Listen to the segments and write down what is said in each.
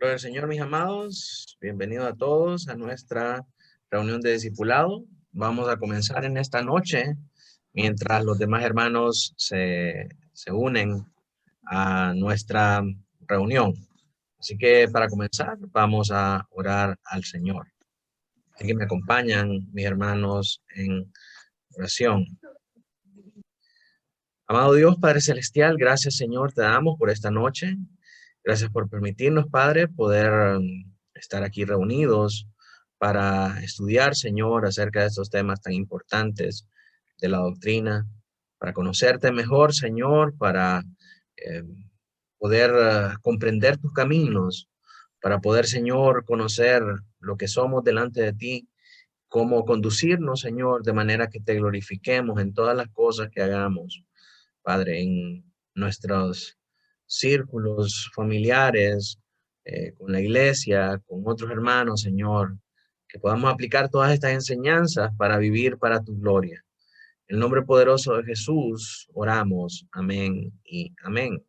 Gloria al Señor, mis amados. Bienvenidos a todos a nuestra reunión de discipulado. Vamos a comenzar en esta noche, mientras los demás hermanos se unen a nuestra reunión. Así que para comenzar, vamos a orar al Señor. Así que me acompañan mis hermanos en oración. Amado Dios, Padre Celestial, gracias, Señor, te damos por esta noche. Gracias por permitirnos, Padre, poder estar aquí reunidos para estudiar, Señor, acerca de estos temas tan importantes de la doctrina, para conocerte mejor, Señor, para eh, poder comprender tus caminos, para poder, Señor, conocer lo que somos delante de ti, cómo conducirnos, Señor, de manera que te glorifiquemos en todas las cosas que hagamos, Padre, en nuestros círculos familiares, con la iglesia, con otros hermanos, Señor, que podamos aplicar todas estas enseñanzas para vivir para tu gloria. En el nombre poderoso de Jesús, oramos. Amén y amén.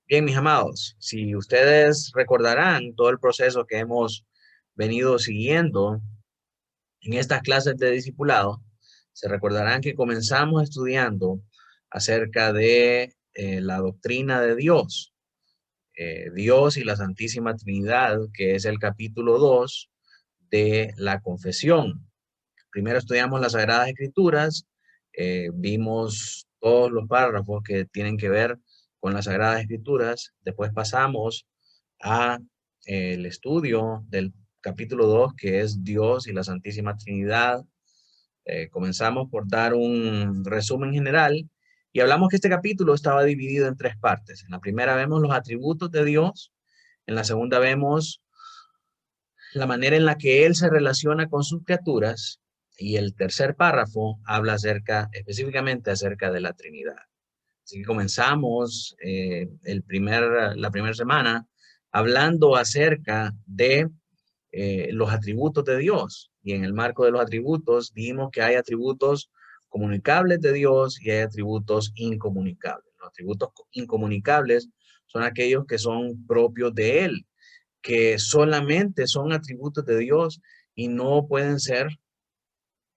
Bien, mis amados, si ustedes recordarán todo el proceso que hemos venido siguiendo en estas clases de discipulado, se recordarán que comenzamos estudiando acerca de la doctrina de Dios, Dios y la Santísima Trinidad, que es el capítulo 2 de la confesión. Primero estudiamos las Sagradas Escrituras, vimos todos los párrafos que tienen que ver con las Sagradas Escrituras, después pasamos a el estudio del capítulo 2, que es Dios y la Santísima Trinidad. Comenzamos por dar un resumen general y hablamos que este capítulo estaba dividido en tres partes. En la primera vemos los atributos de Dios, en la segunda vemos la manera en la que Él se relaciona con sus criaturas y el tercer párrafo habla específicamente acerca de la Trinidad. Así que comenzamos la primera semana hablando acerca de los atributos de Dios. Y en el marco de los atributos dijimos que hay atributos comunicables de Dios y hay atributos incomunicables. Los atributos incomunicables son aquellos que son propios de Él, que solamente son atributos de Dios y no pueden ser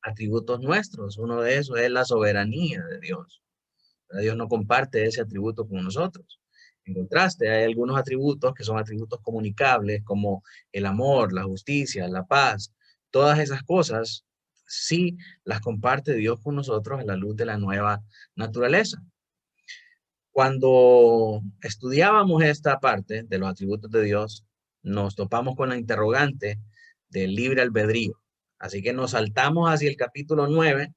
atributos nuestros. Uno de esos es la soberanía de Dios. Dios no comparte ese atributo con nosotros. En contraste, hay algunos atributos que son atributos comunicables, como el amor, la justicia, la paz. Todas esas cosas sí las comparte Dios con nosotros a la luz de la nueva naturaleza. Cuando estudiábamos esta parte de los atributos de Dios, nos topamos con la interrogante del libre albedrío. Así que nos saltamos hacia el capítulo 9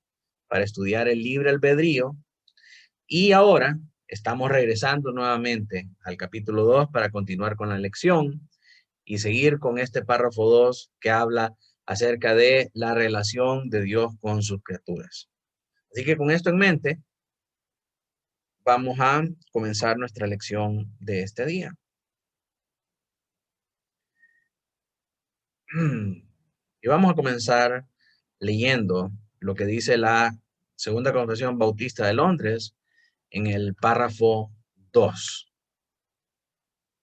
para estudiar el libre albedrío. Y ahora estamos regresando nuevamente al capítulo 2 para continuar con la lección y seguir con este párrafo 2 que habla acerca de la relación de Dios con sus criaturas. Así que con esto en mente, vamos a comenzar nuestra lección de este día. Y vamos a comenzar leyendo lo que dice la Segunda Confesión Bautista de Londres en el párrafo 2,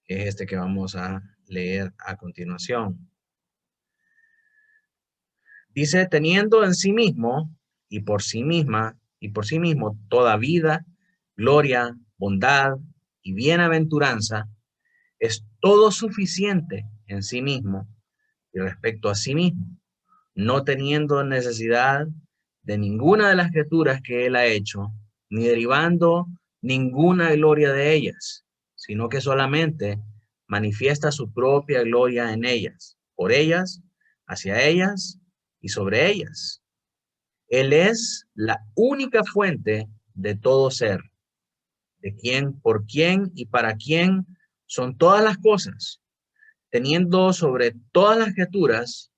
que es este que vamos a leer a continuación. Dice, teniendo en sí mismo y por sí misma y por sí mismo toda vida, gloria, bondad y bienaventuranza, es todo suficiente en sí mismo y respecto a sí mismo, no teniendo necesidad de ninguna de las criaturas que él ha hecho, ni derivando ninguna gloria de ellas, sino que solamente manifiesta su propia gloria en ellas, por ellas, hacia ellas y sobre ellas. Él es la única fuente de todo ser, de quien, por quien y para quien son todas las cosas, teniendo sobre todas las criaturas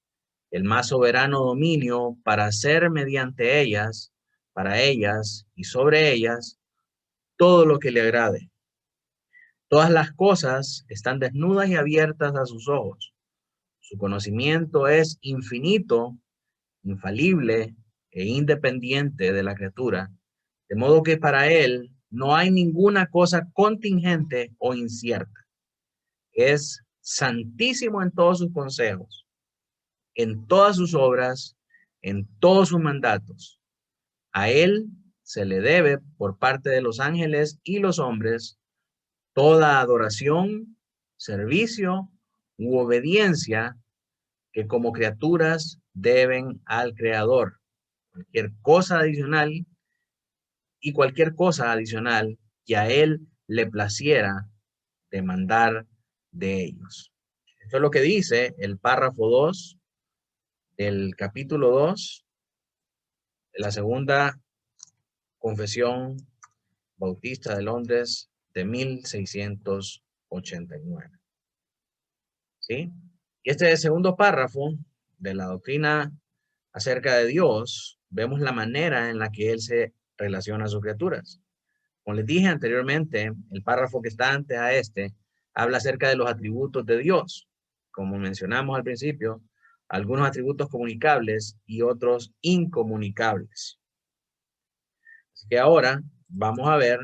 el más soberano dominio para hacer mediante ellas, para ellas y sobre ellas, todo lo que le agrade. Todas las cosas están desnudas y abiertas a sus ojos. Su conocimiento es infinito, infalible e independiente de la criatura, de modo que para él no hay ninguna cosa contingente o incierta. Es santísimo en todos sus consejos, en todas sus obras, en todos sus mandatos. A él se le debe por parte de los ángeles y los hombres toda adoración, servicio u obediencia que como criaturas deben al Creador. Cualquier cosa adicional que a él le placiera demandar de ellos. Esto es lo que dice el párrafo 2 del capítulo 2 de la segunda confesión bautista de Londres de 1689. ¿Sí? Y este segundo párrafo de la doctrina acerca de Dios, vemos la manera en la que Él se relaciona a sus criaturas. Como les dije anteriormente, el párrafo que está antes a este habla acerca de los atributos de Dios. Como mencionamos al principio, algunos atributos comunicables y otros incomunicables. Así que ahora vamos a ver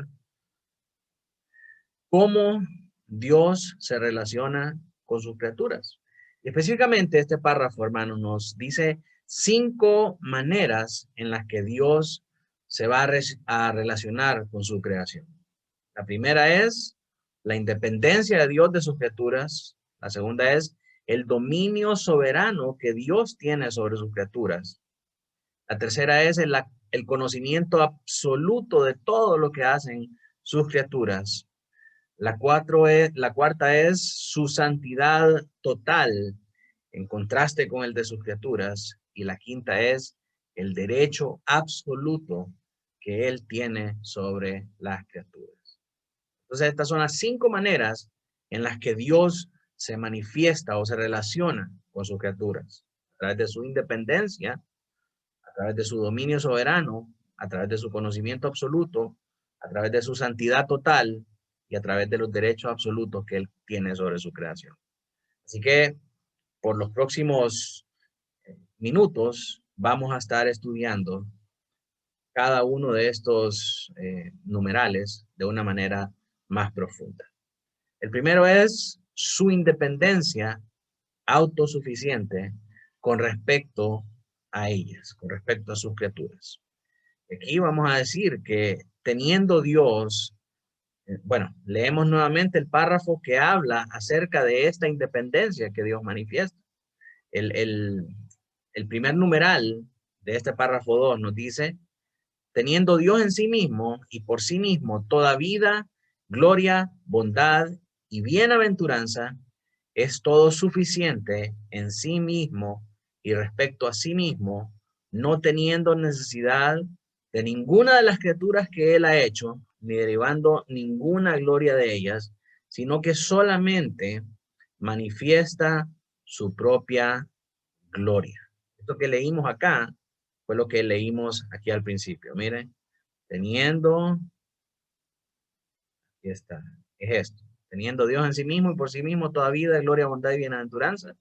cómo Dios se relaciona con sus criaturas. Y específicamente este párrafo, hermanos, nos dice 5 maneras en las que Dios se va a relacionar con su creación. La primera es la independencia de Dios de sus criaturas. La segunda es el dominio soberano que Dios tiene sobre sus criaturas. La tercera es el conocimiento absoluto de todo lo que hacen sus criaturas. La cuarta es su santidad total, en contraste con el de sus criaturas. Y la quinta es el derecho absoluto que Él tiene sobre las criaturas. Entonces, estas son las 5 maneras en las que Dios se manifiesta o se relaciona con sus criaturas. A través de su independencia, a través de su dominio soberano, a través de su conocimiento absoluto, a través de su santidad total y a través de los derechos absolutos que Él tiene sobre su creación. Así que por los próximos minutos vamos a estar estudiando cada uno de estos numerales de una manera más profunda. El primero es su independencia autosuficiente con respecto a ellas, con respecto a sus criaturas. Aquí vamos a decir que teniendo Dios, bueno, leemos nuevamente el párrafo que habla acerca de esta independencia que Dios manifiesta. El primer numeral de este párrafo 2 nos dice, teniendo Dios en sí mismo y por sí mismo toda vida, gloria, bondad y bienaventuranza, es todo suficiente en sí mismo y respecto a sí mismo, no teniendo necesidad de ninguna de las criaturas que Él ha hecho, ni derivando ninguna gloria de ellas, sino que solamente manifiesta su propia gloria. Esto que leímos acá fue lo que leímos aquí al principio. Miren, teniendo, aquí está, es esto. Teniendo Dios en sí mismo y por sí mismo toda vida, gloria, bondad y bienaventuranza.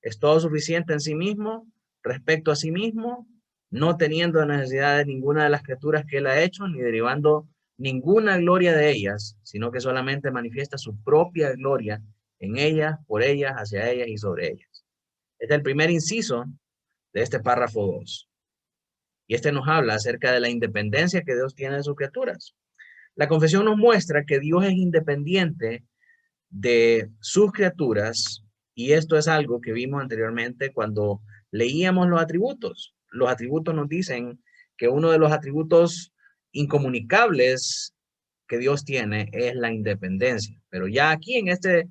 Es todo suficiente en sí mismo, respecto a sí mismo, no teniendo necesidad de ninguna de las criaturas que Él ha hecho, ni derivando ninguna gloria de ellas, sino que solamente manifiesta su propia gloria en ellas, por ellas, hacia ellas y sobre ellas. Este es el primer inciso de este párrafo 2. Y este nos habla acerca de la independencia que Dios tiene de sus criaturas. La confesión nos muestra que Dios es independiente de sus criaturas, y esto es algo que vimos anteriormente cuando leíamos los atributos. Los atributos nos dicen que uno de los atributos incomunicables que Dios tiene es la independencia. Pero ya aquí en este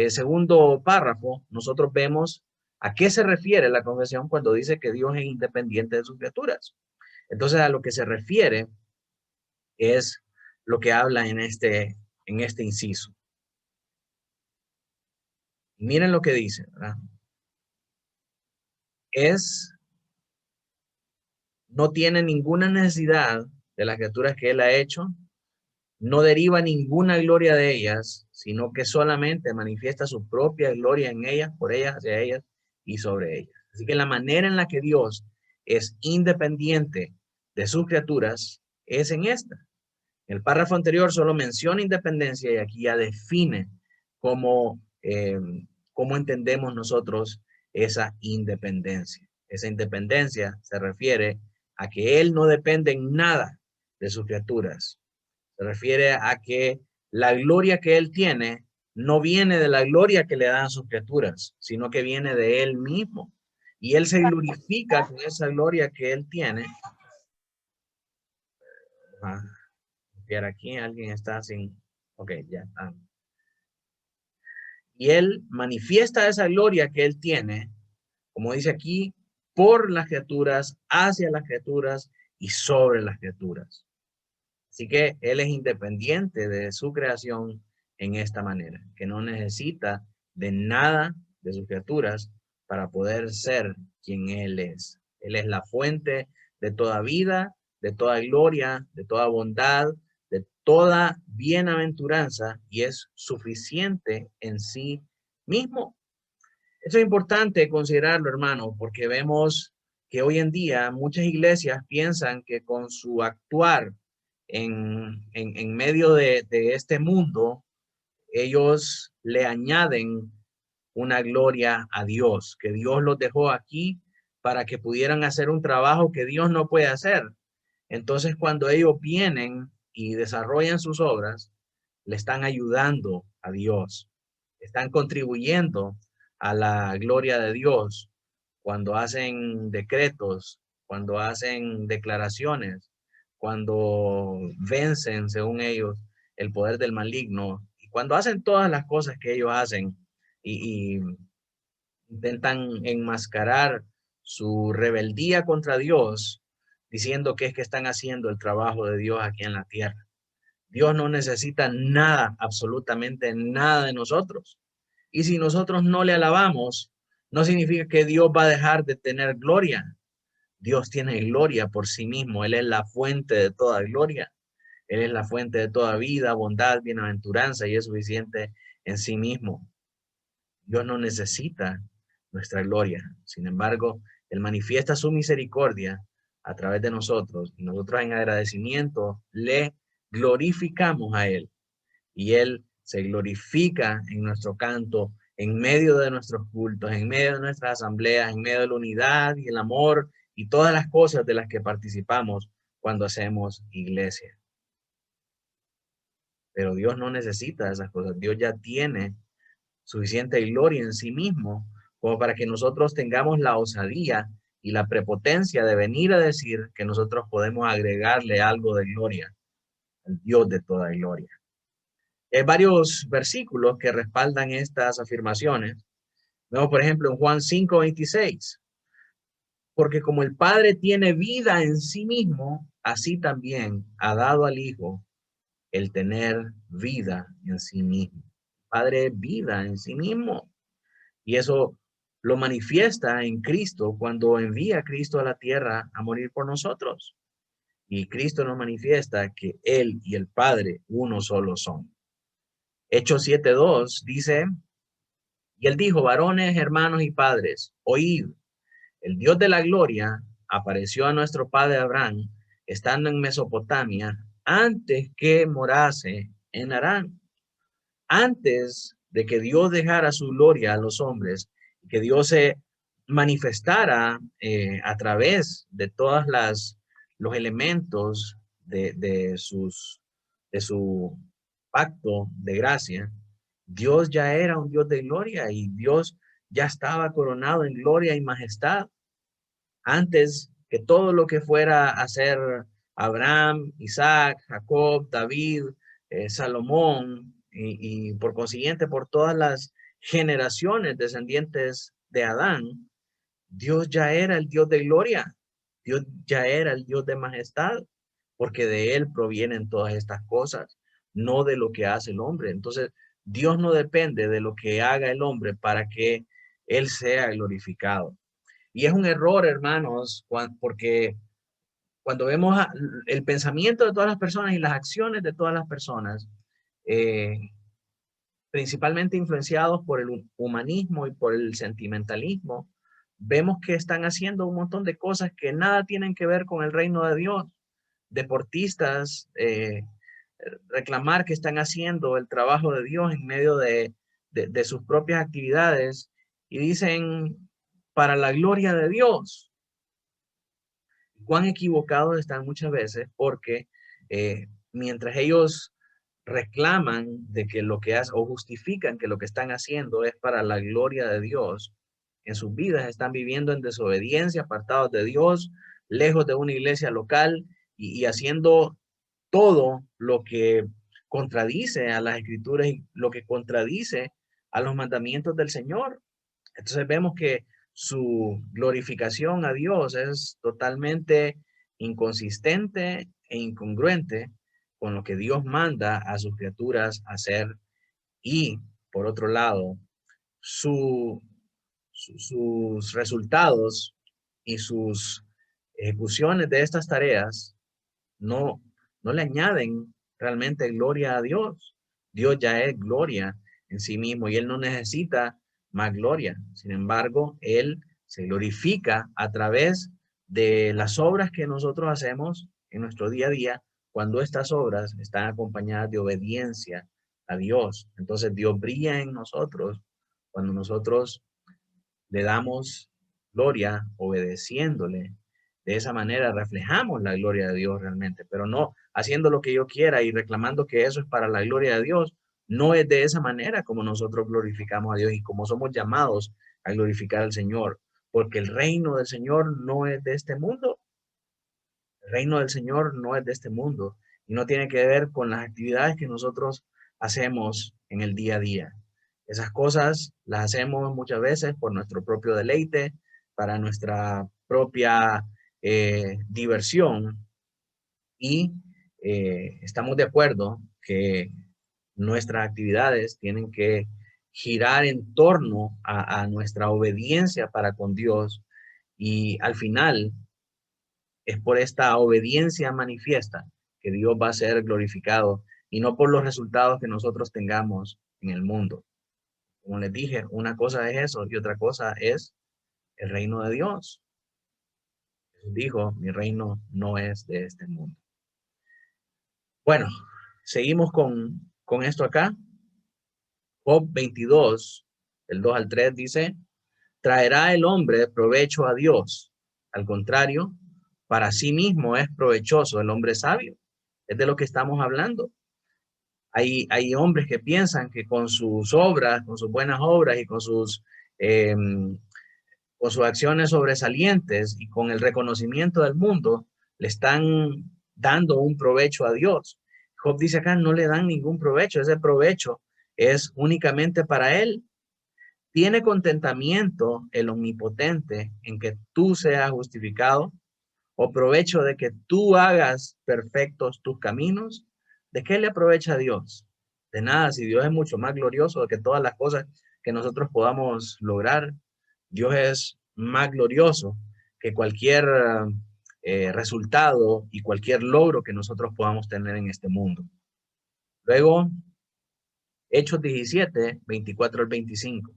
segundo párrafo, nosotros vemos a qué se refiere la confesión cuando dice que Dios es independiente de sus criaturas. Entonces, a lo que se refiere es lo que habla en este inciso. Miren lo que dice, ¿verdad? No tiene ninguna necesidad de las criaturas que Él ha hecho, no deriva ninguna gloria de ellas, sino que solamente manifiesta su propia gloria en ellas, por ellas, hacia ellas y sobre ellas. Así que la manera en la que Dios es independiente de sus criaturas es en esta. El párrafo anterior solo menciona independencia y aquí ya define cómo ¿cómo entendemos nosotros esa independencia? Esa independencia se refiere a que Él no depende en nada de sus criaturas. Se refiere a que la gloria que Él tiene no viene de la gloria que le dan sus criaturas, sino que viene de Él mismo. Y Él se glorifica con esa gloria que Él tiene. Ver aquí, alguien está sin... Ok, ya está. Y Él manifiesta esa gloria que Él tiene, como dice aquí, por las criaturas, hacia las criaturas y sobre las criaturas. Así que Él es independiente de su creación en esta manera, que no necesita de nada de sus criaturas para poder ser quien Él es. Él es la fuente de toda vida, de toda gloria, de toda bondad, de toda bienaventuranza y es suficiente en sí mismo. Eso es importante considerarlo, hermano, porque vemos que hoy en día muchas iglesias piensan que con su actuar en medio de este mundo, ellos le añaden una gloria a Dios, que Dios los dejó aquí para que pudieran hacer un trabajo que Dios no puede hacer. Entonces, cuando ellos vienen y desarrollan sus obras, le están ayudando a Dios, están contribuyendo a la gloria de Dios cuando hacen decretos, cuando hacen declaraciones, cuando vencen, según ellos, el poder del maligno, y cuando hacen todas las cosas que ellos hacen y intentan enmascarar su rebeldía contra Dios, diciendo que es que están haciendo el trabajo de Dios aquí en la tierra. Dios no necesita nada, absolutamente nada de nosotros. Y si nosotros no le alabamos, no significa que Dios va a dejar de tener gloria. Dios tiene gloria por sí mismo. Él es la fuente de toda gloria. Él es la fuente de toda vida, bondad, bienaventuranza y es suficiente en sí mismo. Dios no necesita nuestra gloria. Sin embargo, Él manifiesta su misericordia a través de nosotros y nosotros en agradecimiento le glorificamos a Él y Él se glorifica en nuestro canto, en medio de nuestros cultos, en medio de nuestras asambleas, en medio de la unidad y el amor y todas las cosas de las que participamos cuando hacemos iglesia. Pero Dios no necesita esas cosas. Dios ya tiene suficiente gloria en sí mismo como para que nosotros tengamos la osadía y la prepotencia de venir a decir que nosotros podemos agregarle algo de gloria al Dios de toda gloria. Hay varios versículos que respaldan estas afirmaciones. Vemos, por ejemplo, en Juan 5:26. Porque como el Padre tiene vida en sí mismo, así también ha dado al Hijo el tener vida en sí mismo. Padre es vida en sí mismo. Y eso lo manifiesta en Cristo cuando envía a Cristo a la tierra a morir por nosotros. Y Cristo nos manifiesta que Él y el Padre uno solo son. Hechos 7:2 dice, y Él dijo, varones, hermanos y padres, oíd, el Dios de la gloria apareció a nuestro padre Abraham estando en Mesopotamia antes que morase en Harán. Antes de que Dios dejara su gloria a los hombres, que Dios se manifestara a través de todas los elementos de su pacto de gracia, Dios ya era un Dios de gloria y Dios ya estaba coronado en gloria y majestad. Antes que todo lo que fuera a ser Abraham, Isaac, Jacob, David, Salomón y por consiguiente por todas las generaciones descendientes de Adán, Dios ya era el Dios de gloria, Dios ya era el Dios de majestad, porque de Él provienen todas estas cosas, no de lo que hace el hombre. Entonces, Dios no depende de lo que haga el hombre para que Él sea glorificado. Y es un error, hermanos, porque cuando vemos el pensamiento de todas las personas y las acciones de todas las personas, eh, principalmente influenciados por el humanismo y por el sentimentalismo, vemos que están haciendo un montón de cosas que nada tienen que ver con el reino de Dios. Deportistas, reclamar que están haciendo el trabajo de Dios en medio de sus propias actividades y dicen para la gloria de Dios. Cuán equivocados están muchas veces porque mientras ellos reclaman de que lo que hacen o justifican que lo que están haciendo es para la gloria de Dios, en sus vidas están viviendo en desobediencia, apartados de Dios, lejos de una iglesia local y haciendo todo lo que contradice a las escrituras y lo que contradice a los mandamientos del Señor. Entonces vemos que su glorificación a Dios es totalmente inconsistente e incongruente con lo que Dios manda a sus criaturas hacer. Y por otro lado, sus resultados y sus ejecuciones de estas tareas no, no le añaden realmente gloria a Dios. Dios ya es gloria en sí mismo y Él no necesita más gloria. Sin embargo, Él se glorifica a través de las obras que nosotros hacemos en nuestro día a día, cuando estas obras están acompañadas de obediencia a Dios. Entonces Dios brilla en nosotros cuando nosotros le damos gloria obedeciéndole. De esa manera reflejamos la gloria de Dios realmente, pero no haciendo lo que yo quiera y reclamando que eso es para la gloria de Dios. No es de esa manera como nosotros glorificamos a Dios y como somos llamados a glorificar al Señor, porque el reino del Señor no es de este mundo. El reino del Señor no es de este mundo y no tiene que ver con las actividades que nosotros hacemos en el día a día. Esas cosas las hacemos muchas veces por nuestro propio deleite, para nuestra propia diversión y estamos de acuerdo que nuestras actividades tienen que girar en torno a nuestra obediencia para con Dios y al final es por esta obediencia manifiesta que Dios va a ser glorificado y no por los resultados que nosotros tengamos en el mundo. Como les dije, una cosa es eso y otra cosa es el reino de Dios. Jesús dijo, mi reino no es de este mundo. Bueno, seguimos con esto acá. Job 22, del 2 al 3 dice, ¿traerá el hombre provecho a Dios? Al contrario, para sí mismo es provechoso el hombre sabio. Es de lo que estamos hablando. Hay hombres que piensan que con sus obras, con sus buenas obras y con sus acciones sobresalientes y con el reconocimiento del mundo, le están dando un provecho a Dios. Job dice acá, no le dan ningún provecho. Ese provecho es únicamente para él. ¿Tiene contentamiento el omnipotente en que tú seas justificado? ¿O provecho de que tú hagas perfectos tus caminos? ¿De qué le aprovecha a Dios? De nada, si Dios es mucho más glorioso que todas las cosas que nosotros podamos lograr. Dios es más glorioso que cualquier resultado y cualquier logro que nosotros podamos tener en este mundo. Luego, Hechos 17, 24 al 25.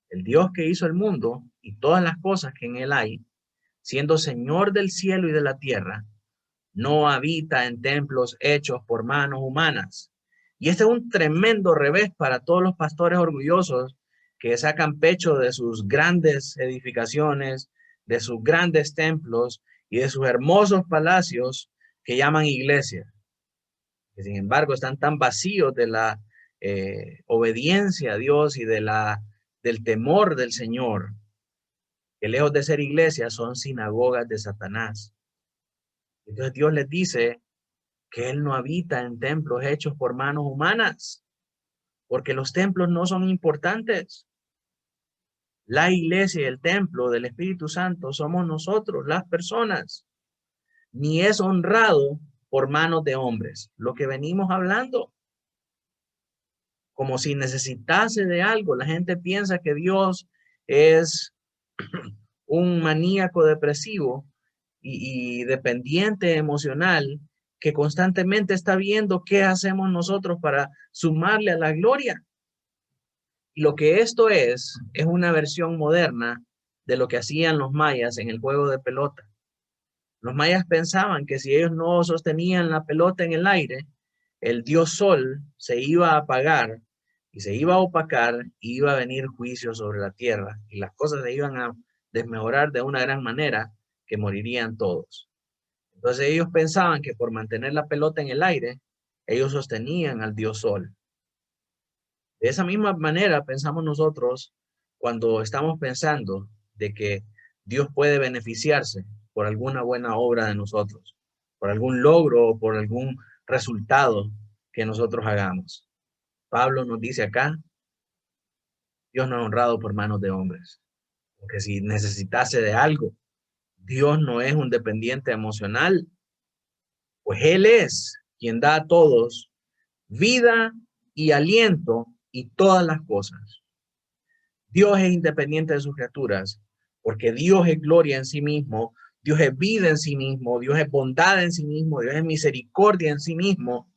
El Dios que hizo el mundo y todas las cosas que en él hay, siendo Señor del cielo y de la tierra, no habita en templos hechos por manos humanas. Y este es un tremendo revés para todos los pastores orgullosos que sacan pecho de sus grandes edificaciones, de sus grandes templos y de sus hermosos palacios que llaman iglesia. Que sin embargo están tan vacíos de la obediencia a Dios y del temor del Señor, que lejos de ser iglesias son sinagogas de Satanás. Entonces Dios les dice que Él no habita en templos hechos por manos humanas, porque los templos no son importantes. La iglesia y el templo del Espíritu Santo somos nosotros, las personas, ni es honrado por manos de hombres, lo que venimos hablando. Como si necesitase de algo. La gente piensa que Dios es un maníaco depresivo y dependiente emocional que constantemente está viendo qué hacemos nosotros para sumarle a la gloria. Y lo que esto es una versión moderna de lo que hacían los mayas en el juego de pelota. Los mayas pensaban que si ellos no sostenían la pelota en el aire, el dios Sol se iba a apagar y se iba a opacar, iba a venir juicio sobre la tierra y las cosas se iban a desmejorar de una gran manera que morirían todos. Entonces ellos pensaban que por mantener la pelota en el aire, ellos sostenían al Dios Sol. De esa misma manera pensamos nosotros cuando estamos pensando de que Dios puede beneficiarse por alguna buena obra de nosotros, por algún logro o por algún resultado que nosotros hagamos. Pablo nos dice acá, Dios no es honrado por manos de hombres, porque si necesitase de algo, Dios no es un dependiente emocional, pues Él es quien da a todos vida y aliento y todas las cosas. Dios es independiente de sus criaturas, porque Dios es gloria en sí mismo, Dios es vida en sí mismo, Dios es bondad en sí mismo, Dios es misericordia en sí mismo,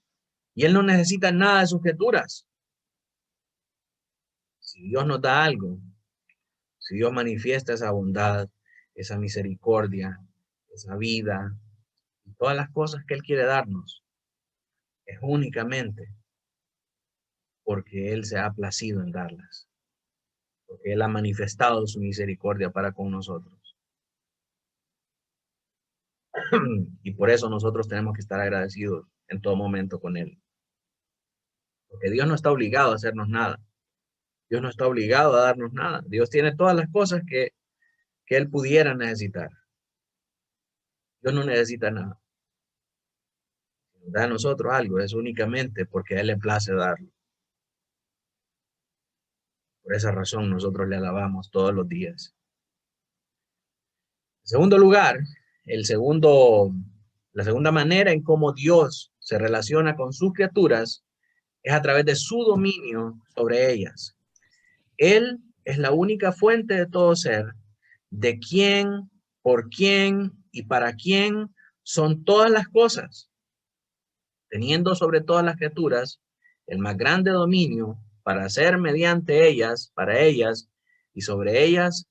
y Él no necesita nada de sus criaturas. Si Dios nos da algo, si Dios manifiesta esa bondad, esa misericordia, esa vida, y todas las cosas que Él quiere darnos, es únicamente porque Él se ha placido en darlas, porque Él ha manifestado su misericordia para con nosotros. Y por eso nosotros tenemos que estar agradecidos en todo momento con Él. Porque Dios no está obligado a hacernos nada. Dios no está obligado a darnos nada. Dios tiene todas las cosas que Él pudiera necesitar. Dios no necesita nada. Si nos da a nosotros algo, es únicamente porque a Él le place darlo. Por esa razón nosotros le alabamos todos los días. En segundo lugar, la segunda manera en cómo Dios se relaciona con sus criaturas es a través de su dominio sobre ellas. Él es la única fuente de todo ser, de quién, por quién y para quién son todas las cosas, teniendo sobre todas las criaturas el más grande dominio para hacer mediante ellas, para ellas y sobre ellas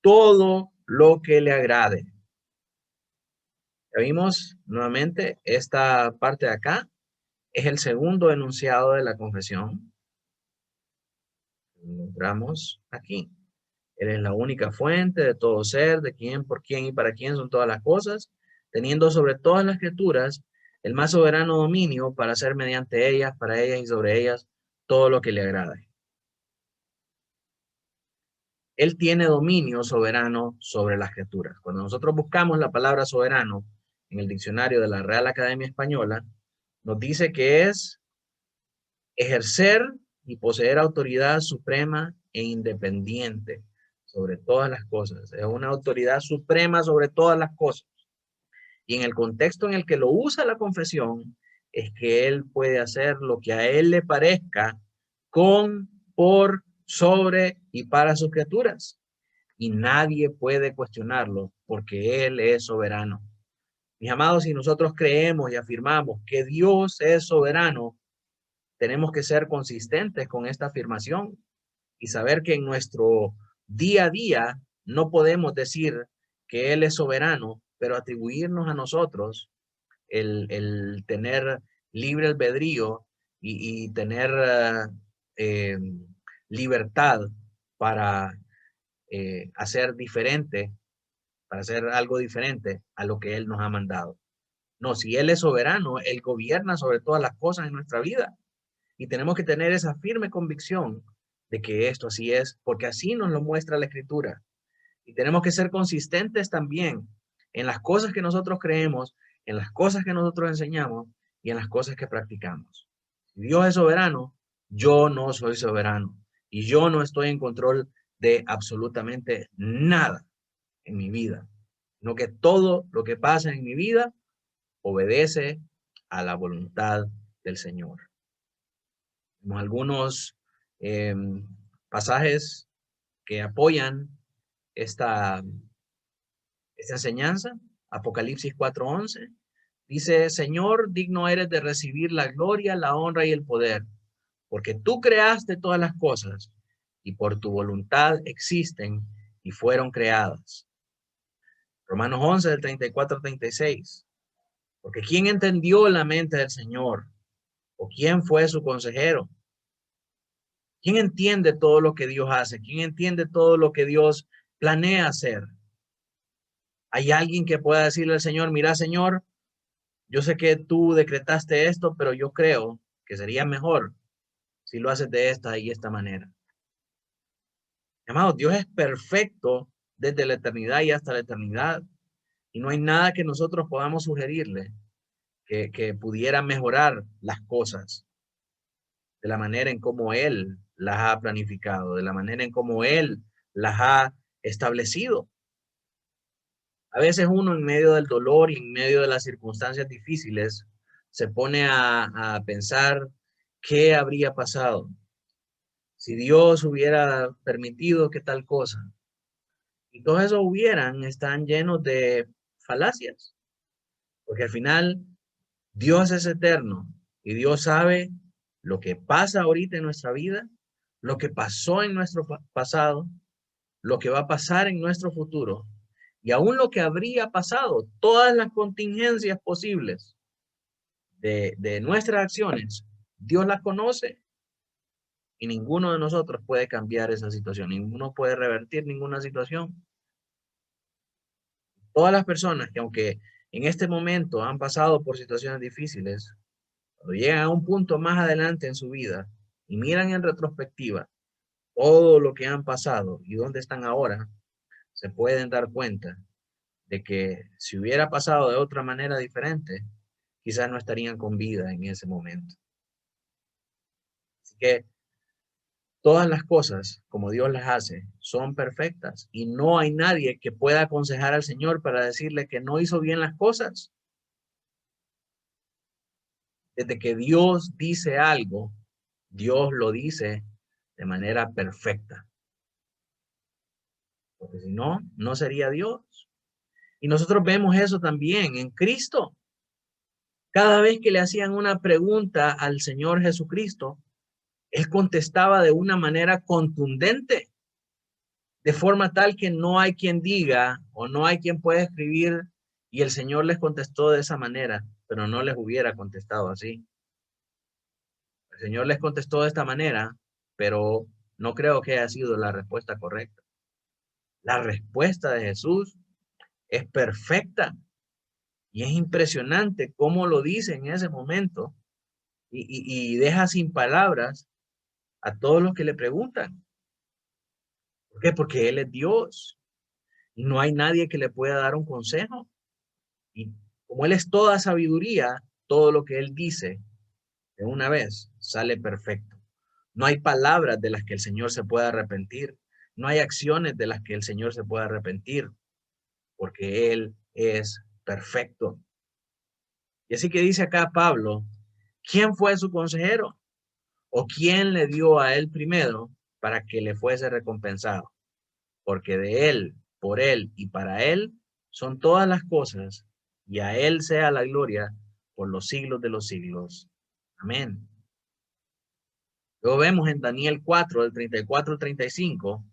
todo lo que le agrade. Ya vimos nuevamente esta parte de acá, es el segundo enunciado de la confesión. Lo encontramos aquí. Él es la única fuente de todo ser, de quién, por quién y para quién son todas las cosas, teniendo sobre todas las criaturas el más soberano dominio para hacer mediante ellas, para ellas y sobre ellas todo lo que le agrade. Él tiene dominio soberano sobre las criaturas. Cuando nosotros buscamos la palabra soberano en el diccionario de la Real Academia Española, nos dice que es ejercer y poseer autoridad suprema e independiente sobre todas las cosas. Es una autoridad suprema sobre todas las cosas. Y en el contexto en el que lo usa la confesión, es que él puede hacer lo que a él le parezca con, por, sobre y para sus criaturas. Y nadie puede cuestionarlo porque él es soberano. Mis amados, si nosotros creemos y afirmamos que Dios es soberano, tenemos que ser consistentes con esta afirmación y saber que en nuestro día a día no podemos decir que Él es soberano, pero atribuirnos a nosotros el tener libre albedrío y tener eh, libertad para hacer diferente, para hacer algo diferente a lo que Él nos ha mandado. No, si Él es soberano, Él gobierna sobre todas las cosas en nuestra vida. Y tenemos que tener esa firme convicción de que esto así es, porque así nos lo muestra la Escritura. Y tenemos que ser consistentes también en las cosas que nosotros creemos, en las cosas que nosotros enseñamos y en las cosas que practicamos. Si Dios es soberano, yo no soy soberano y yo no estoy en control de absolutamente nada en mi vida, sino que todo lo que pasa en mi vida obedece a la voluntad del Señor. Algunos pasajes que apoyan esta enseñanza. Apocalipsis 4:11 dice: Señor, digno eres de recibir la gloria, la honra y el poder, porque tú creaste todas las cosas y por tu voluntad existen y fueron creadas. Romanos 11 del 34 al 36. Porque ¿quién entendió la mente del Señor? ¿O quién fue su consejero? ¿Quién entiende todo lo que Dios hace? ¿Quién entiende todo lo que Dios planea hacer? ¿Hay alguien que pueda decirle al Señor, mira, Señor, yo sé que tú decretaste esto, pero yo creo que sería mejor si lo haces de esta y esta manera? Amados, Dios es perfecto desde la eternidad y hasta la eternidad. Y no hay nada que nosotros podamos sugerirle que pudiera mejorar las cosas de la manera en cómo Él las ha planificado, de la manera en cómo Él las ha establecido. A veces uno en medio del dolor y en medio de las circunstancias difíciles se pone a pensar qué habría pasado si Dios hubiera permitido que tal cosa. Y todos esos están llenos de falacias, porque al final Dios es eterno y Dios sabe lo que pasa ahorita en nuestra vida, lo que pasó en nuestro pasado, lo que va a pasar en nuestro futuro y aún lo que habría pasado, todas las contingencias posibles de nuestras acciones, Dios las conoce y ninguno de nosotros puede cambiar esa situación, ninguno puede revertir ninguna situación. Todas las personas que aunque en este momento han pasado por situaciones difíciles, cuando llegan a un punto más adelante en su vida y miran en retrospectiva todo lo que han pasado y dónde están ahora, se pueden dar cuenta de que si hubiera pasado de otra manera diferente, quizás no estarían con vida en ese momento. Así que todas las cosas, como Dios las hace, son perfectas y no hay nadie que pueda aconsejar al Señor para decirle que no hizo bien las cosas. Desde que Dios dice algo, Dios lo dice de manera perfecta. Porque si no, no sería Dios. Y nosotros vemos eso también en Cristo. Cada vez que le hacían una pregunta al Señor Jesucristo, Él contestaba de una manera contundente, de forma tal que no hay quien diga o no hay quien pueda escribir y el Señor les contestó de esa manera, pero no les hubiera contestado así. El Señor les contestó de esta manera, pero no creo que haya sido la respuesta correcta. La respuesta de Jesús es perfecta y es impresionante cómo lo dice en ese momento y deja sin palabras a todos los que le preguntan. ¿Por qué? Porque Él es Dios y no hay nadie que le pueda dar un consejo. Y como Él es toda sabiduría, todo lo que Él dice de una vez sale perfecto. No hay palabras de las que el Señor se pueda arrepentir. No hay acciones de las que el Señor se pueda arrepentir, porque Él es perfecto. Y así que dice acá Pablo, ¿quién fue su consejero? ¿O quién le dio a él primero para que le fuese recompensado? Porque de él, por él y para él son todas las cosas, y a él sea la gloria por los siglos de los siglos. Amén. Luego vemos en Daniel 4, del 34 al 35,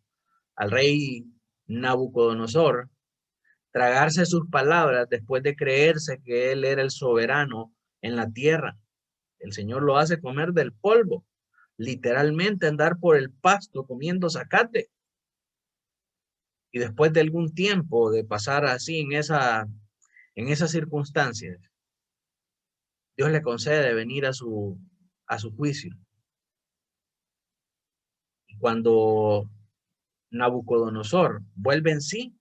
al rey Nabucodonosor tragarse sus palabras después de creerse que él era el soberano en la tierra. El Señor lo hace comer del polvo, literalmente andar por el pasto comiendo zacate. Y después de algún tiempo de pasar así en esas circunstancias, Dios le concede venir a su juicio. Y cuando Nabucodonosor vuelve en sí,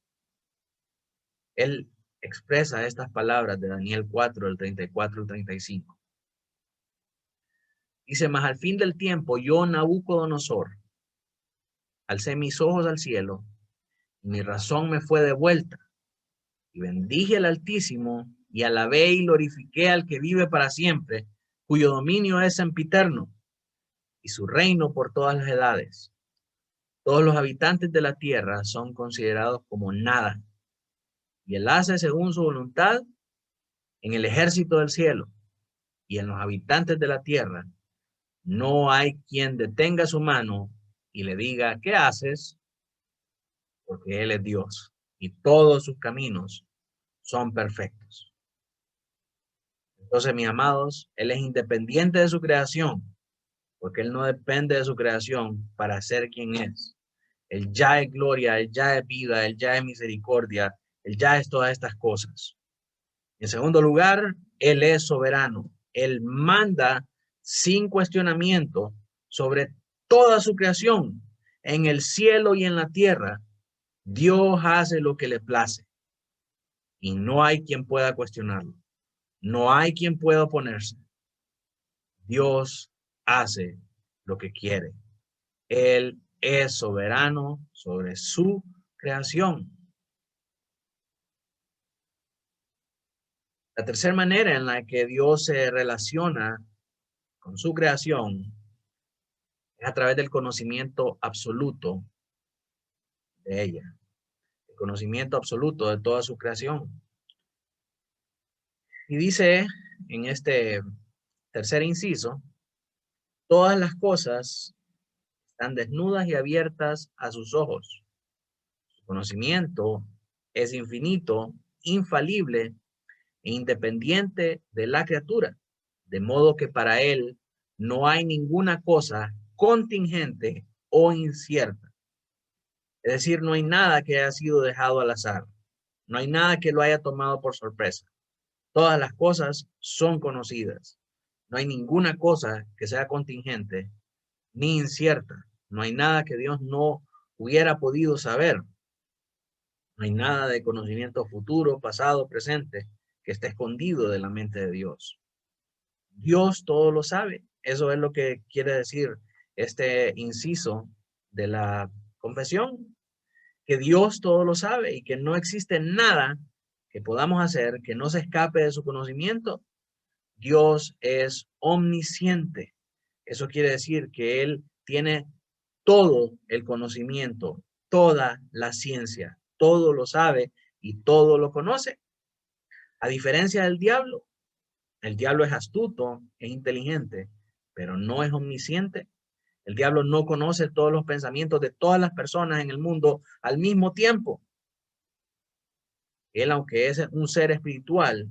él expresa estas palabras de Daniel 4, del 34 al 35. Dice, mas al fin del tiempo, yo, Nabucodonosor, alcé mis ojos al cielo, y mi razón me fue devuelta, y bendije al Altísimo, y alabé y glorifiqué al que vive para siempre, cuyo dominio es sempiterno, y su reino por todas las edades. Todos los habitantes de la tierra son considerados como nada, y él hace según su voluntad en el ejército del cielo, y en los habitantes de la tierra. No hay quien detenga su mano y le diga, ¿qué haces? Porque Él es Dios y todos sus caminos son perfectos. Entonces, mis amados, Él es independiente de su creación porque Él no depende de su creación para ser quien es. Él ya es gloria, Él ya es vida, Él ya es misericordia, Él ya es todas estas cosas. En segundo lugar, Él es soberano. Él manda sin cuestionamiento sobre toda su creación, en el cielo y en la tierra. Dios hace lo que le place y no hay quien pueda cuestionarlo. No hay quien pueda oponerse. Dios hace lo que quiere. Él es soberano sobre su creación. La tercera manera en la que Dios se relaciona con su creación es a través del conocimiento absoluto de ella, el conocimiento absoluto de toda su creación. Y dice en este tercer inciso, todas las cosas están desnudas y abiertas a sus ojos. Su conocimiento es infinito, infalible e independiente de la criatura, de modo que para él no hay ninguna cosa contingente o incierta. Es decir, no hay nada que haya sido dejado al azar. No hay nada que lo haya tomado por sorpresa. Todas las cosas son conocidas. No hay ninguna cosa que sea contingente ni incierta. No hay nada que Dios no hubiera podido saber. No hay nada de conocimiento futuro, pasado, presente que esté escondido de la mente de Dios. Dios todo lo sabe. Eso es lo que quiere decir este inciso de la confesión, que Dios todo lo sabe y que no existe nada que podamos hacer que no se escape de su conocimiento. Dios es omnisciente. Eso quiere decir que Él tiene todo el conocimiento, toda la ciencia, todo lo sabe y todo lo conoce. A diferencia del diablo, el diablo es astuto, es inteligente, pero no es omnisciente. El diablo no conoce todos los pensamientos de todas las personas en el mundo al mismo tiempo. Él, aunque es un ser espiritual,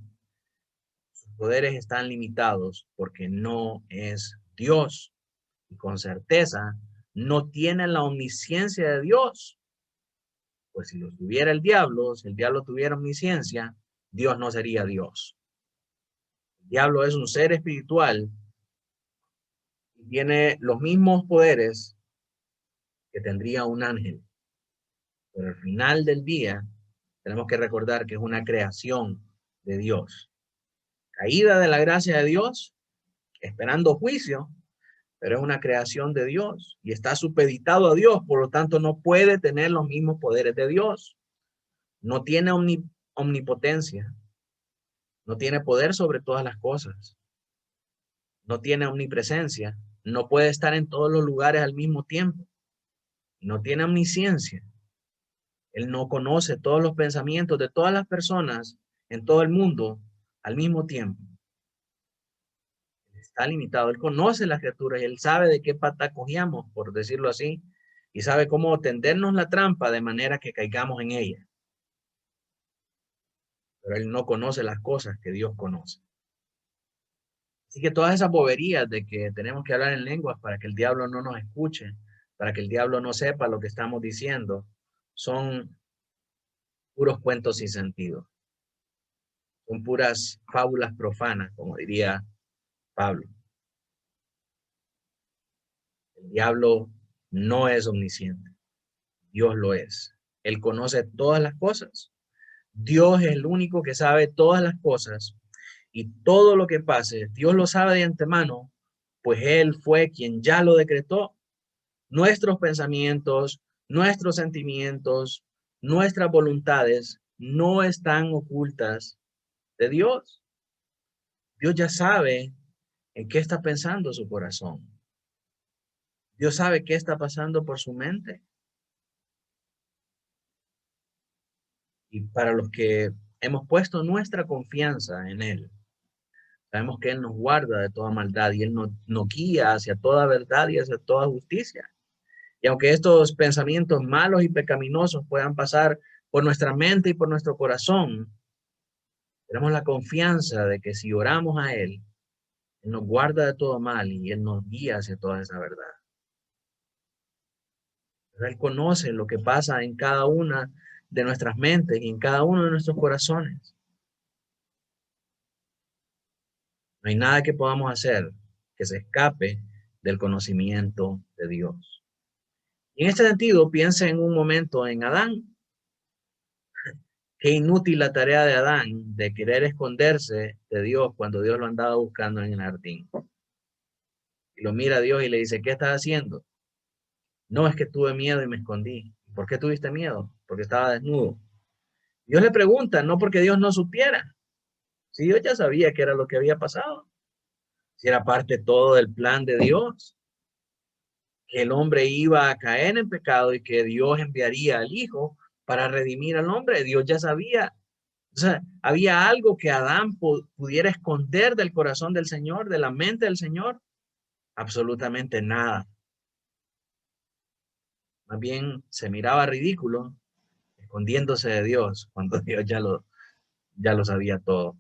sus poderes están limitados porque no es Dios. Y con certeza no tiene la omnisciencia de Dios. Pues si lo tuviera el diablo, si el diablo tuviera omnisciencia, Dios no sería Dios. El diablo es un ser espiritual y tiene los mismos poderes que tendría un ángel. Pero al final del día, tenemos que recordar que es una creación de Dios. Caída de la gracia de Dios, esperando juicio, pero es una creación de Dios y está supeditado a Dios, por lo tanto no puede tener los mismos poderes de Dios. No tiene omnipotencia, no tiene poder sobre todas las cosas, no tiene omnipresencia, no puede estar en todos los lugares al mismo tiempo, no tiene omnisciencia. Él no conoce todos los pensamientos de todas las personas en todo el mundo al mismo tiempo. Está limitado. Él conoce las criaturas y él sabe de qué pata cogíamos, por decirlo así, y sabe cómo tendernos la trampa de manera que caigamos en ella. Pero él no conoce las cosas que Dios conoce. Así que todas esas boberías de que tenemos que hablar en lenguas para que el diablo no nos escuche, para que el diablo no sepa lo que estamos diciendo, son puros cuentos sin sentido. Son puras fábulas profanas, como diría Pablo. El diablo no es omnisciente. Dios lo es. Él conoce todas las cosas. Dios es el único que sabe todas las cosas y todo lo que pase, Dios lo sabe de antemano, pues Él fue quien ya lo decretó. Nuestros pensamientos, nuestros sentimientos, nuestras voluntades no están ocultas de Dios. Dios ya sabe en qué está pensando su corazón. Dios sabe qué está pasando por su mente. Y para los que hemos puesto nuestra confianza en Él, sabemos que Él nos guarda de toda maldad y Él nos guía hacia toda verdad y hacia toda justicia. Y aunque estos pensamientos malos y pecaminosos puedan pasar por nuestra mente y por nuestro corazón, tenemos la confianza de que si oramos a Él, Él nos guarda de todo mal y Él nos guía hacia toda esa verdad. Pero Él conoce lo que pasa en cada una de nuestras mentes y en cada uno de nuestros corazones. No hay nada que podamos hacer que se escape del conocimiento de Dios. Y en este sentido, piensa en un momento en Adán. Qué inútil la tarea de Adán de querer esconderse de Dios cuando Dios lo andaba buscando en el jardín. Y lo mira a Dios y le dice, ¿qué estás haciendo? No, es que tuve miedo y me escondí. ¿Por qué tuviste miedo? Porque estaba desnudo. Dios le pregunta, no porque Dios no supiera. Si Dios ya sabía que era lo que había pasado. Si era parte todo del plan de Dios. Que el hombre iba a caer en pecado y que Dios enviaría al Hijo para redimir al hombre. Dios ya sabía. O sea, había algo que Adán pudiera esconder del corazón del Señor, de la mente del Señor. Absolutamente nada. Más bien se miraba ridículo escondiéndose de Dios cuando Dios ya lo sabía todo.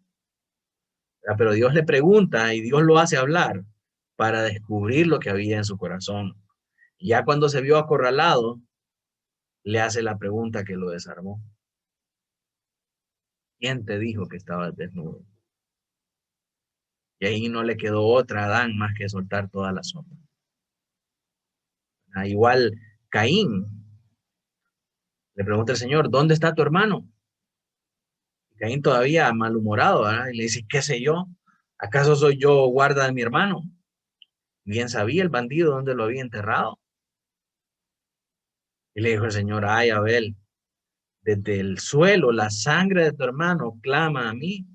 Pero Dios le pregunta y Dios lo hace hablar para descubrir lo que había en su corazón. Y ya cuando se vio acorralado, le hace la pregunta que lo desarmó. ¿Quién te dijo que estabas desnudo? Y ahí no le quedó otra a Adán más que soltar toda la sombra. Igual Caín le pregunta al Señor, ¿dónde está tu hermano? Y Caín todavía malhumorado, ¿verdad? Y le dice, ¿qué sé yo? ¿Acaso soy yo guarda de mi hermano? Bien sabía el bandido dónde lo había enterrado. Y le dijo el Señor, ay, Abel, desde el suelo la sangre de tu hermano clama a mí.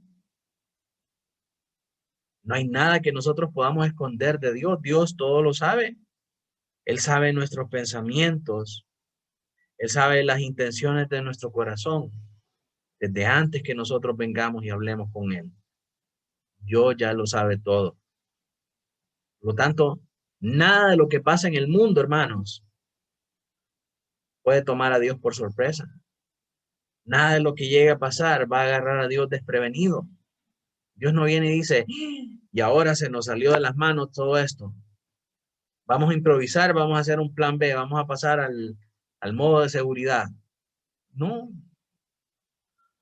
No hay nada que nosotros podamos esconder de Dios. Dios todo lo sabe. Él sabe nuestros pensamientos. Él sabe las intenciones de nuestro corazón. Desde antes que nosotros vengamos y hablemos con Él. Dios ya lo sabe todo. Por lo tanto, nada de lo que pasa en el mundo, hermanos, puede tomar a Dios por sorpresa. Nada de lo que llegue a pasar va a agarrar a Dios desprevenido. Dios no viene y dice, y ahora se nos salió de las manos todo esto. Vamos a improvisar, vamos a hacer un plan B, vamos a pasar al modo de seguridad. No,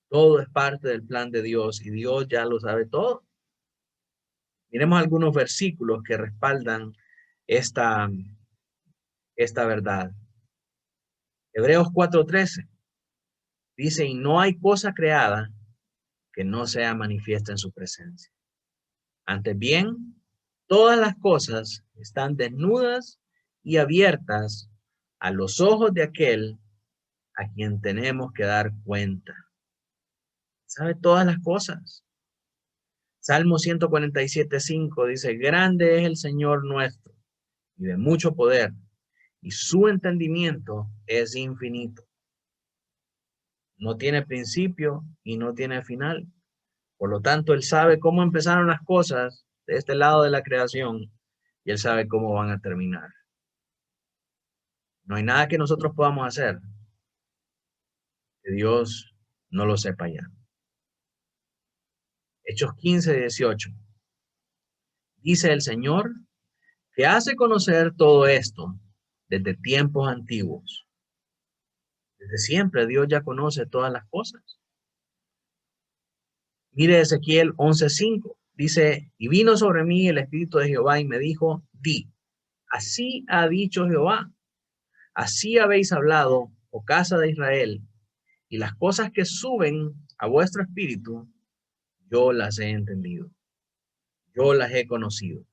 todo es parte del plan de Dios y Dios ya lo sabe todo. Miremos algunos versículos que respaldan esta, esta verdad. Hebreos 4:13 dice, y no hay cosa creada que no sea manifiesta en su presencia. Antes bien, todas las cosas están desnudas y abiertas a los ojos de aquel a quien tenemos que dar cuenta. Sabe todas las cosas. Salmo 147:5 dice, grande es el Señor nuestro y de mucho poder, y su entendimiento es infinito. No tiene principio y no tiene final. Por lo tanto, Él sabe cómo empezaron las cosas de este lado de la creación y Él sabe cómo van a terminar. No hay nada que nosotros podamos hacer que Dios no lo sepa ya. Hechos 15:18. Dice el Señor que hace conocer todo esto desde tiempos antiguos. Desde siempre Dios ya conoce todas las cosas. Mire Ezequiel 11:5. Dice, y vino sobre mí el Espíritu de Jehová y me dijo, di, así ha dicho Jehová, así habéis hablado, oh casa de Israel, y las cosas que suben a vuestro espíritu, yo las he entendido, yo las he conocido.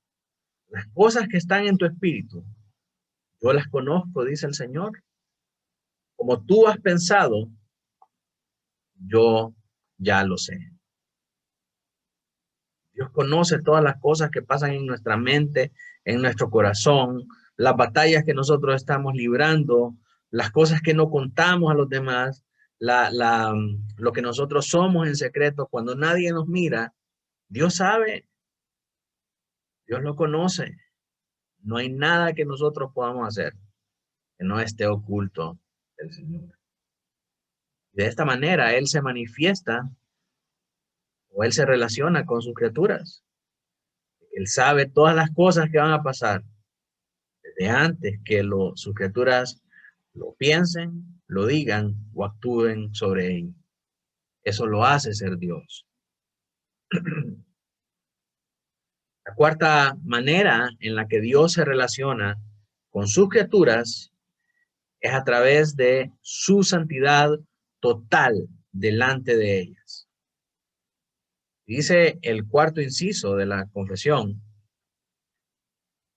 Las cosas que están en tu espíritu, yo las conozco, dice el Señor. Como tú has pensado, yo ya lo sé. Dios conoce todas las cosas que pasan en nuestra mente, en nuestro corazón, las batallas que nosotros estamos librando, las cosas que no contamos a los demás, lo que nosotros somos en secreto cuando nadie nos mira. Dios sabe, Dios lo conoce. No hay nada que nosotros podamos hacer que no esté oculto del Señor. De esta manera, Él se manifiesta o Él se relaciona con sus criaturas. Él sabe todas las cosas que van a pasar desde antes que sus criaturas lo piensen, lo digan o actúen sobre él. Eso lo hace ser Dios. La cuarta manera en la que Dios se relaciona con sus criaturas es a través de su santidad total delante de ellas. Dice el cuarto inciso de la confesión: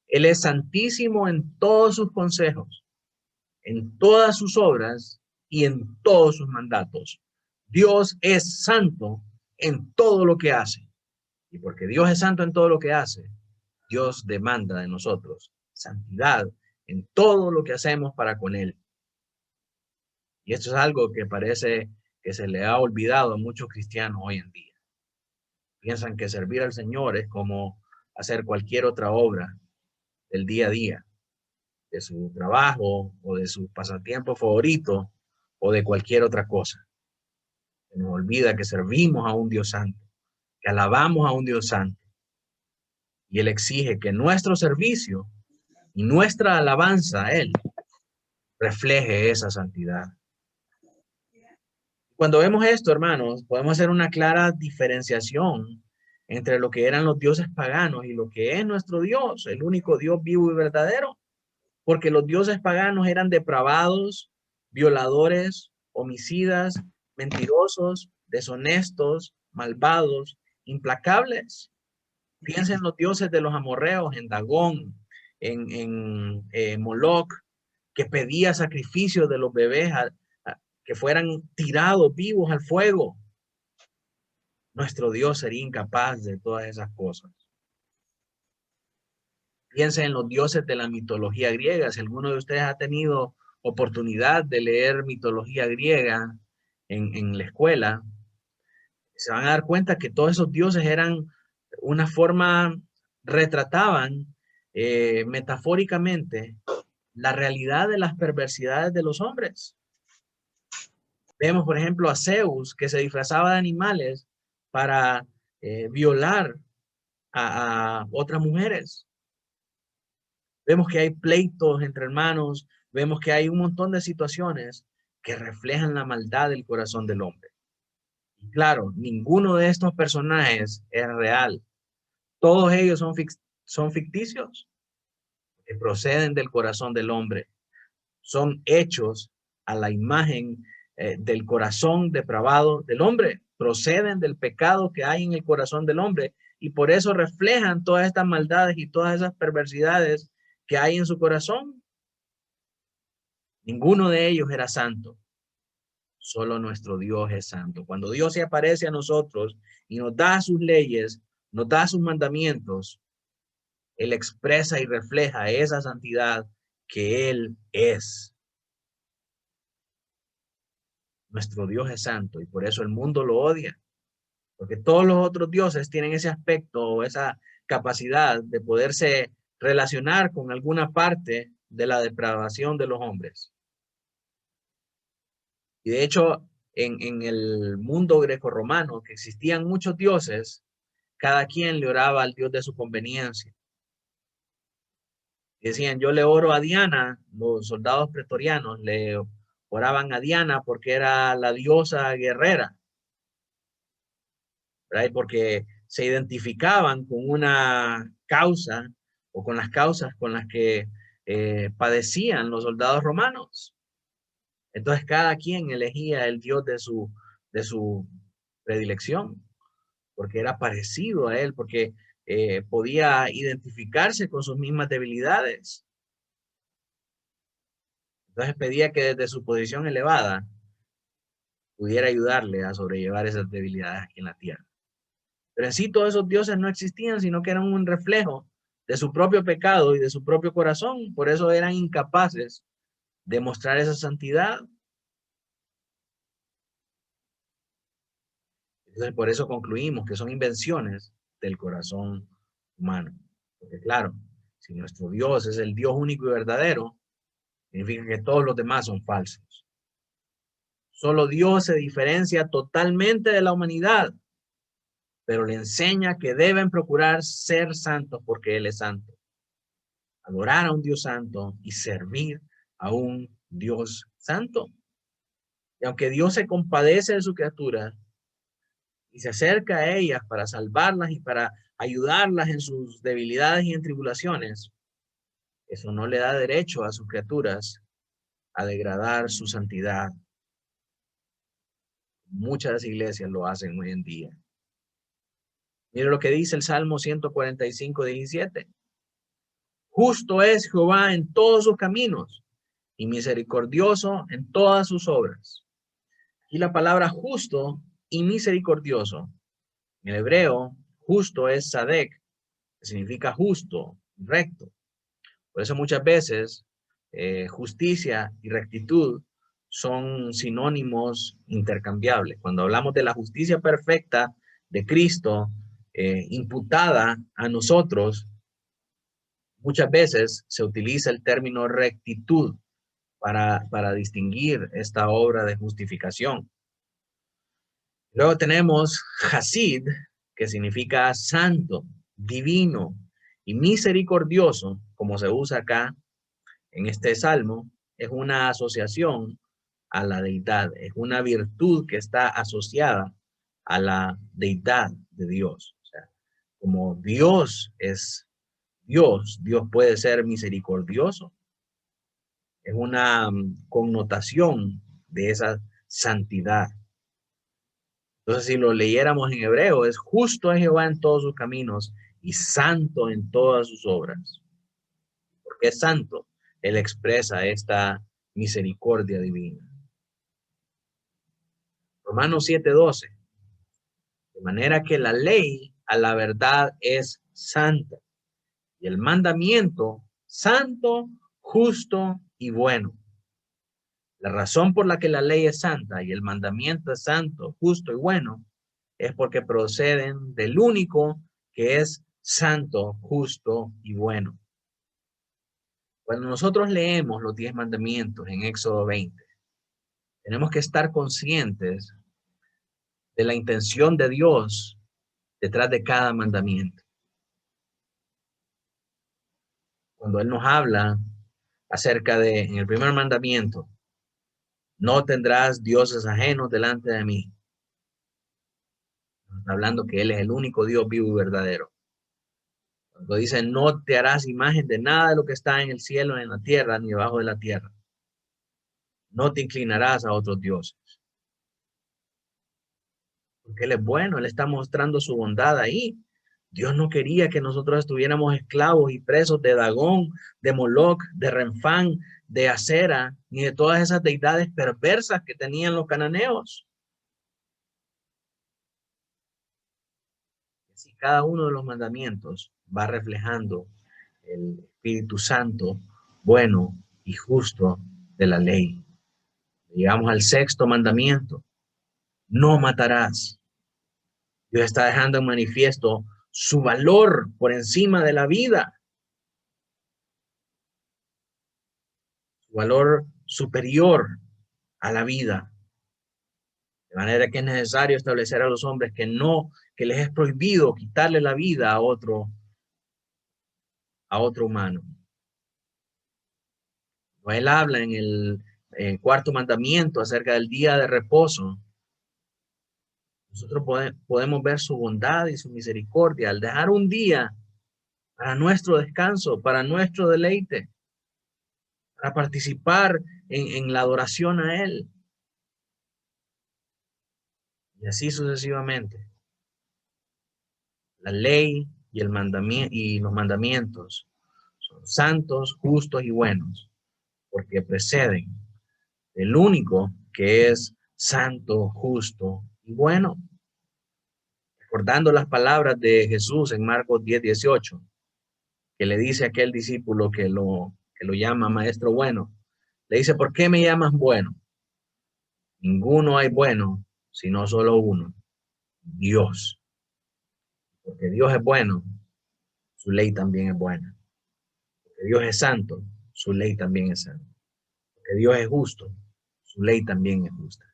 Él es santísimo en todos sus consejos, en todas sus obras y en todos sus mandatos. Dios es santo en todo lo que hace. Y porque Dios es santo en todo lo que hace, Dios demanda de nosotros santidad en todo lo que hacemos para con Él. Y esto es algo que parece que se le ha olvidado a muchos cristianos hoy en día. Piensan que servir al Señor es como hacer cualquier otra obra del día a día, de su trabajo o de su pasatiempo favorito o de cualquier otra cosa. Se nos olvida que servimos a un Dios santo, que alabamos a un Dios santo. Y Él exige que nuestro servicio y nuestra alabanza a Él refleje esa santidad. Cuando vemos esto, hermanos, podemos hacer una clara diferenciación entre lo que eran los dioses paganos y lo que es nuestro Dios, el único Dios vivo y verdadero. Porque los dioses paganos eran depravados, violadores, homicidas, mentirosos, deshonestos, malvados, implacables. Piensen en los dioses de los amorreos, en Dagón, en Moloch, que pedía sacrificios de los bebés que fueran tirados vivos al fuego. Nuestro Dios sería incapaz de todas esas cosas. Piensen en los dioses de la mitología griega. Si alguno de ustedes ha tenido oportunidad de leer mitología griega en la escuela, se van a dar cuenta que todos esos dioses eran una forma, retrataban metafóricamente la realidad de las perversidades de los hombres. Vemos, por ejemplo, a Zeus, que se disfrazaba de animales para violar a otras mujeres. Vemos que hay pleitos entre hermanos, vemos que hay un montón de situaciones que reflejan la maldad del corazón del hombre. Y claro, ninguno de estos personajes es real. Todos ellos son ficticios, que proceden del corazón del hombre. Son hechos a la imagen del corazón depravado del hombre. Proceden del pecado que hay en el corazón del hombre y por eso reflejan todas estas maldades y todas esas perversidades que hay en su corazón. Ninguno de ellos era santo. Solo nuestro Dios es santo. Cuando Dios se aparece a nosotros y nos da sus leyes, nos da sus mandamientos, Él expresa y refleja esa santidad que Él es. Nuestro Dios es santo y por eso el mundo lo odia. Porque todos los otros dioses tienen ese aspecto o esa capacidad de poderse relacionar con alguna parte de la depravación de los hombres. Y de hecho, en el mundo grecorromano, que existían muchos dioses, cada quien le oraba al Dios de su conveniencia. Decían, yo le oro a Diana, los soldados pretorianos le oraban a Diana porque era la diosa guerrera, ¿verdad? Porque se identificaban con una causa o con las causas con las que padecían los soldados romanos. Entonces cada quien elegía el Dios de su predilección, porque era parecido a él, porque podía identificarse con sus mismas debilidades. Entonces pedía que desde su posición elevada pudiera ayudarle a sobrellevar esas debilidades aquí en la tierra. Pero en sí todos esos dioses no existían, sino que eran un reflejo de su propio pecado y de su propio corazón. Por eso eran incapaces de mostrar esa santidad. Entonces por eso concluimos que son invenciones del corazón humano. Porque claro, si nuestro Dios es el Dios único y verdadero, significa que todos los demás son falsos. Solo Dios se diferencia totalmente de la humanidad. pero le enseña que deben procurar ser santos porque Él es santo. Adorar a un Dios santo y servir a un Dios santo. Y aunque Dios se compadece de su criatura y se acerca a ellas para salvarlas y para ayudarlas en sus debilidades y en tribulaciones, eso no le da derecho a sus criaturas a degradar su santidad. Muchas iglesias lo hacen hoy en día. Mire lo que dice el Salmo 145, 17. Justo es Jehová en todos sus caminos y misericordioso en todas sus obras. Y la palabra justo y misericordioso, en el hebreo, justo es sadek, que significa justo, recto. Por eso muchas veces justicia y rectitud son sinónimos intercambiables. Cuando hablamos de la justicia perfecta de Cristo imputada a nosotros, muchas veces se utiliza el término rectitud para distinguir esta obra de justificación. Luego tenemos Hasid, que significa santo, divino y misericordioso, como se usa acá en este salmo, es una asociación a la deidad, es una virtud que está asociada a la deidad de Dios. O sea, como Dios es Dios, Dios puede ser misericordioso. Es una connotación de esa santidad. Entonces, si lo leyéramos en hebreo, es justo es Jehová en todos sus caminos y santo en todas sus obras. Porque es santo, Él expresa esta misericordia divina. Romanos 7:12. De manera que la ley a la verdad es santa y el mandamiento santo, justo y bueno. La razón por la que la ley es santa y el mandamiento es santo, justo y bueno, es porque proceden del único que es santo, justo y bueno. Cuando nosotros leemos los 10 mandamientos en Éxodo 20, tenemos que estar conscientes de la intención de Dios detrás de cada mandamiento. Cuando Él nos habla acerca de, en el primer mandamiento, no tendrás dioses ajenos delante de mí. Está hablando que Él es el único Dios vivo y verdadero. Cuando dice, no te harás imagen de nada de lo que está en el cielo, en la tierra, ni debajo de la tierra. No te inclinarás a otros dioses. Porque Él es bueno, Él está mostrando su bondad ahí. Dios no quería que nosotros estuviéramos esclavos y presos de Dagón, de Moloc, de Renfán, de Acera, ni de todas esas deidades perversas que tenían los cananeos. Así cada uno de los mandamientos va reflejando el Espíritu Santo, bueno y justo de la ley. Llegamos al sexto mandamiento. No matarás. Dios está dejando en manifiesto su valor por encima de la vida. Su valor superior a la vida. De manera que es necesario establecer a los hombres que les es prohibido quitarle la vida a otro humano. Él habla en el cuarto mandamiento acerca del día de reposo. Nosotros podemos ver su bondad y su misericordia al dejar un día para nuestro descanso, para nuestro deleite, para participar en la adoración a Él. Y así sucesivamente. La ley y el mandamiento y los mandamientos son santos, justos y buenos, porque preceden del único que es santo, justo y bueno. Recordando las palabras de Jesús en Marcos 10:18, que le dice a aquel discípulo que lo llama maestro bueno, le dice, ¿por qué me llamas bueno? Ninguno hay bueno, sino solo uno, Dios. Porque Dios es bueno, su ley también es buena. Porque Dios es santo, su ley también es santa. Porque Dios es justo, su ley también es justa.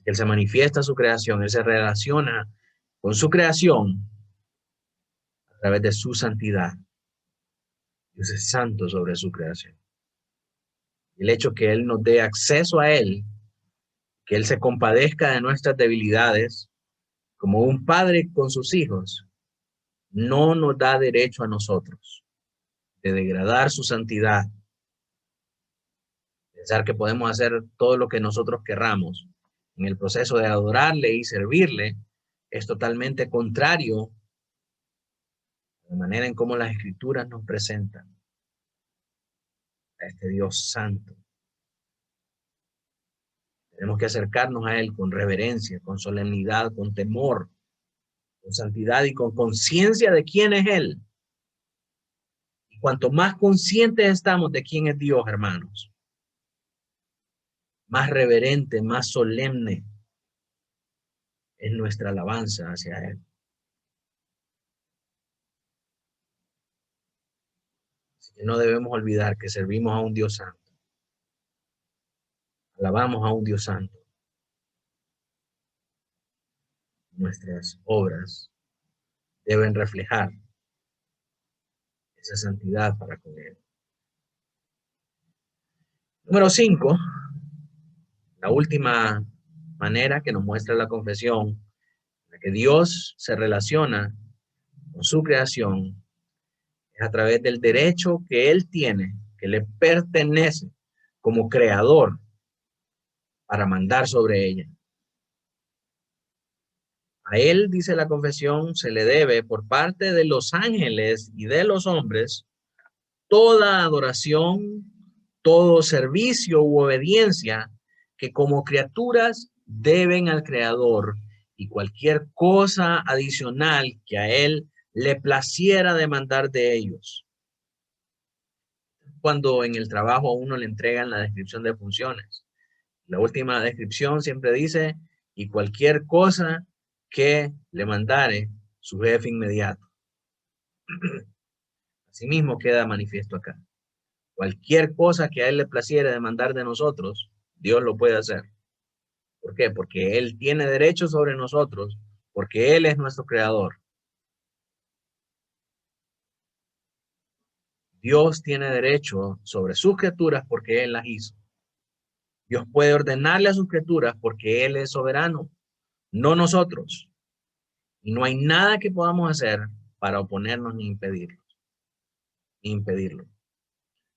Él se manifiesta a su creación, Él se relaciona con su creación a través de su santidad. Dios es santo sobre su creación. El hecho que Él nos dé acceso a Él, que Él se compadezca de nuestras debilidades, como un padre con sus hijos, no nos da derecho a nosotros de degradar su santidad, pensar que podemos hacer todo lo que nosotros querramos en el proceso de adorarle y servirle, es totalmente contrario a la manera en cómo las escrituras nos presentan a este Dios santo. Tenemos que acercarnos a Él con reverencia, con solemnidad, con temor, con santidad y con conciencia de quién es Él. Y cuanto más conscientes estamos de quién es Dios, hermanos, más reverente, más solemne es nuestra alabanza hacia Él. Así que no debemos olvidar que servimos a un Dios santo. Alabamos a un Dios santo. Nuestras obras deben reflejar esa santidad para con Él. Número 5, la última manera que nos muestra la confesión, en la que Dios se relaciona con su creación, es a través del derecho que Él tiene, que le pertenece como creador para mandar sobre ella. A Él, dice la confesión, se le debe por parte de los ángeles y de los hombres toda adoración, todo servicio u obediencia que como criaturas deben al Creador y cualquier cosa adicional que a Él le placiera demandar de ellos. Cuando en el trabajo a uno le entregan la descripción de funciones, la última descripción siempre dice, y cualquier cosa que le mandare su jefe inmediato. Asimismo queda manifiesto acá. Cualquier cosa que a Él le placiera demandar de nosotros, Dios lo puede hacer. ¿Por qué? Porque Él tiene derecho sobre nosotros, porque Él es nuestro creador. Dios tiene derecho sobre sus criaturas porque Él las hizo. Dios puede ordenarle a sus criaturas porque Él es soberano, no nosotros. Y no hay nada que podamos hacer para oponernos ni impedirlo.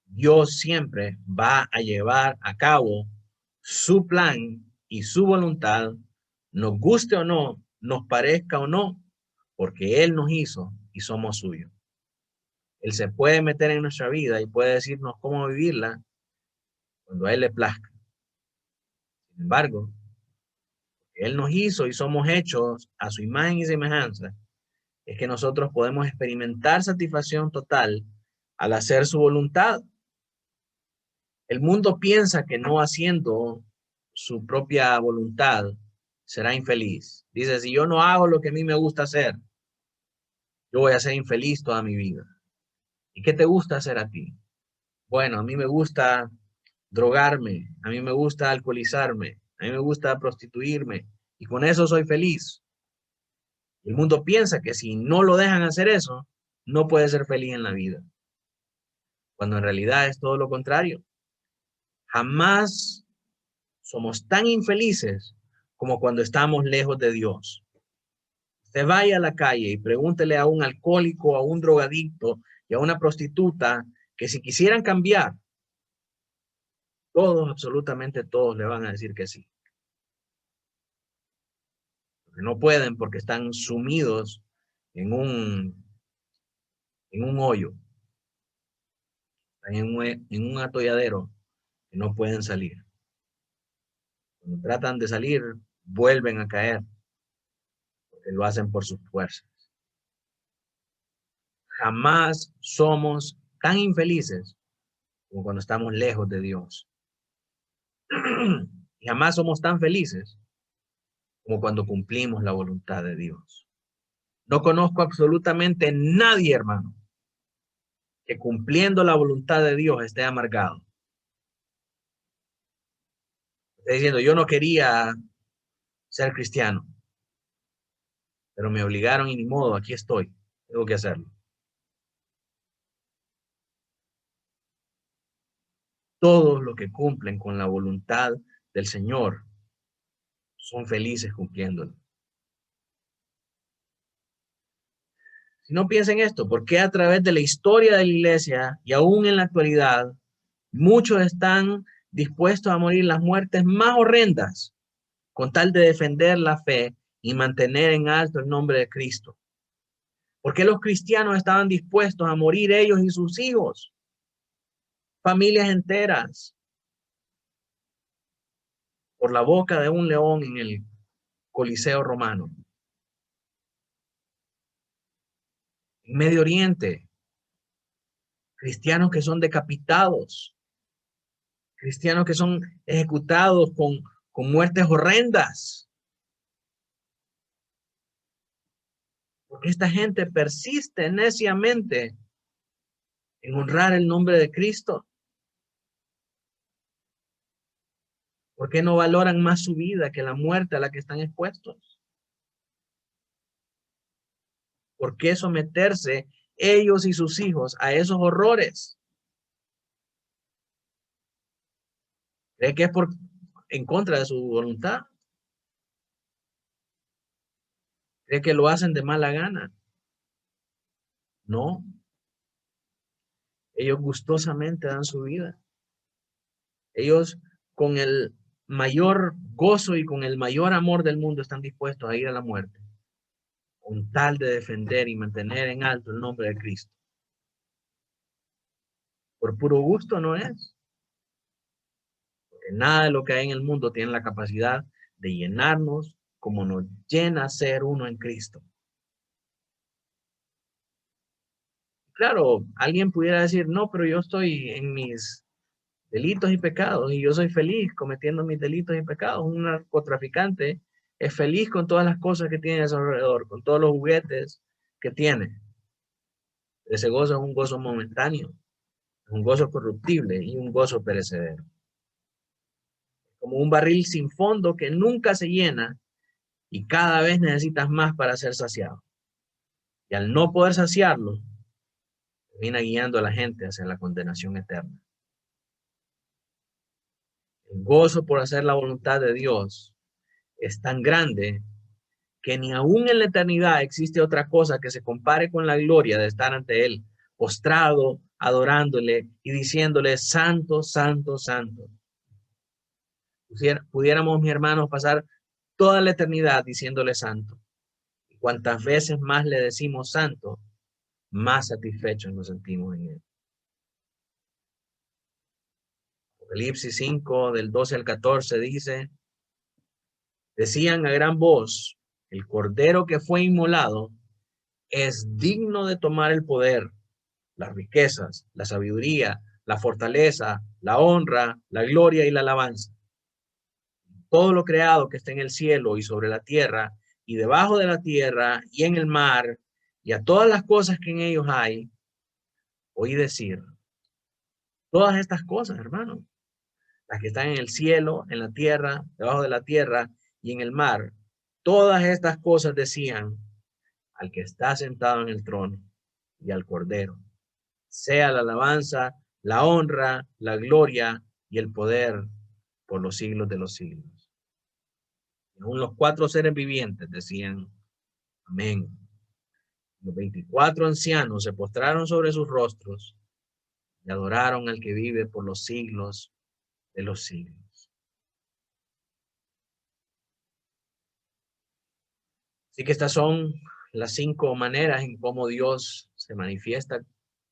Dios siempre va a llevar a cabo su plan y su voluntad, nos guste o no, nos parezca o no, porque Él nos hizo y somos suyos. Él se puede meter en nuestra vida y puede decirnos cómo vivirla cuando a Él le plazca. Sin embargo, Él nos hizo y somos hechos a su imagen y semejanza, es que nosotros podemos experimentar satisfacción total al hacer su voluntad. El mundo piensa que no haciendo su propia voluntad será infeliz. Dice, si yo no hago lo que a mí me gusta hacer, yo voy a ser infeliz toda mi vida. ¿Y qué te gusta hacer a ti? Bueno, a mí me gusta drogarme, a mí me gusta alcoholizarme, a mí me gusta prostituirme y con eso soy feliz. El mundo piensa que si no lo dejan hacer eso, no puede ser feliz en la vida, cuando en realidad es todo lo contrario. Jamás somos tan infelices como cuando estamos lejos de Dios. Usted vaya a la calle y pregúntele a un alcohólico, a un drogadicto y a una prostituta que si quisieran cambiar, todos, absolutamente todos le van a decir que sí. Porque no pueden porque están sumidos en un hoyo, en un atolladero que no pueden salir. Cuando tratan de salir, vuelven a caer porque lo hacen por sus fuerzas. Jamás somos tan infelices como cuando estamos lejos de Dios. Y jamás somos tan felices como cuando cumplimos la voluntad de Dios. No conozco absolutamente nadie, hermano, que cumpliendo la voluntad de Dios esté amargado. Está diciendo, yo no quería ser cristiano, pero me obligaron y ni modo, aquí estoy, tengo que hacerlo. Todos los que cumplen con la voluntad del Señor son felices cumpliéndolo. Si no piensen esto, ¿por qué a través de la historia de la iglesia y aún en la actualidad, muchos están dispuestos a morir las muertes más horrendas con tal de defender la fe y mantener en alto el nombre de Cristo? ¿Por qué los cristianos estaban dispuestos a morir ellos y sus hijos? Familias enteras por la boca de un león en el Coliseo romano. En Medio Oriente, cristianos que son decapitados, cristianos que son ejecutados con muertes horrendas. Porque esta gente persiste neciamente en honrar el nombre de Cristo. ¿Por qué no valoran más su vida que la muerte a la que están expuestos? ¿Por qué someterse ellos y sus hijos a esos horrores? ¿Cree que es en contra de su voluntad? ¿Cree que lo hacen de mala gana? No. Ellos gustosamente dan su vida. Ellos con el mayor gozo y con el mayor amor del mundo están dispuestos a ir a la muerte, con tal de defender y mantener en alto el nombre de Cristo. Por puro gusto no es. Porque nada de lo que hay en el mundo tiene la capacidad de llenarnos como nos llena ser uno en Cristo. Claro, alguien pudiera decir, no, pero yo estoy en mis delitos y pecados y yo soy feliz cometiendo mis delitos y pecados. Un narcotraficante es feliz con todas las cosas que tiene a su alrededor, con todos los juguetes que tiene. Ese gozo es un gozo momentáneo, un gozo corruptible y un gozo perecedero. Como un barril sin fondo que nunca se llena y cada vez necesitas más para ser saciado. Y al no poder saciarlo, termina guiando a la gente hacia la condenación eterna. El gozo por hacer la voluntad de Dios es tan grande que ni aún en la eternidad existe otra cosa que se compare con la gloria de estar ante Él, postrado, adorándole y diciéndole, santo, santo, santo. Pudiéramos, mis hermanos, pasar toda la eternidad diciéndole santo. Y cuantas veces más le decimos santo, más satisfechos nos sentimos en Él. Apocalipsis 5, del 12 al 14 dice, decían a gran voz, el cordero que fue inmolado es digno de tomar el poder, las riquezas, la sabiduría, la fortaleza, la honra, la gloria y la alabanza. Todo lo creado que está en el cielo y sobre la tierra y debajo de la tierra y en el mar y a todas las cosas que en ellos hay, oí decir, todas estas cosas, hermano, las que están en el cielo, en la tierra, debajo de la tierra y en el mar, todas estas cosas decían al que está sentado en el trono y al Cordero, sea la alabanza, la honra, la gloria y el poder por los siglos de los siglos. Y aún los 4 seres vivientes decían, amén. Los 24 ancianos se postraron sobre sus rostros y adoraron al que vive por los siglos de los siglos. Así que estas son las 5 maneras en cómo Dios se manifiesta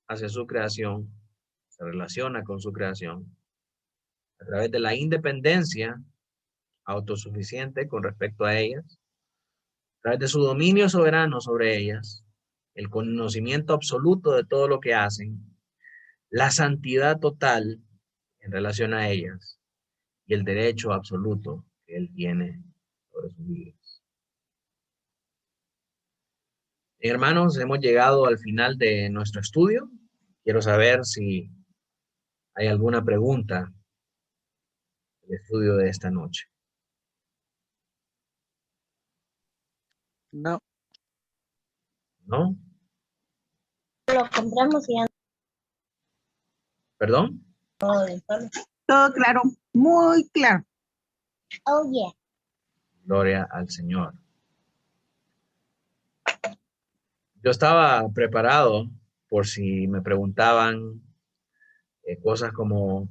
hacia su creación, se relaciona con su creación, a través de la independencia autosuficiente con respecto a ellas, a través de su dominio soberano sobre ellas, el conocimiento absoluto de todo lo que hacen, la santidad total en relación a ellas y el derecho absoluto que Él tiene sobre sus vidas. Hermanos, hemos llegado al final de nuestro estudio. Quiero saber si hay alguna pregunta del estudio de esta noche. No. ¿No? Lo compramos y ya ¿Perdón? Todo claro, muy claro. Oh, yeah. Gloria al Señor. Yo estaba preparado por si me preguntaban cosas como,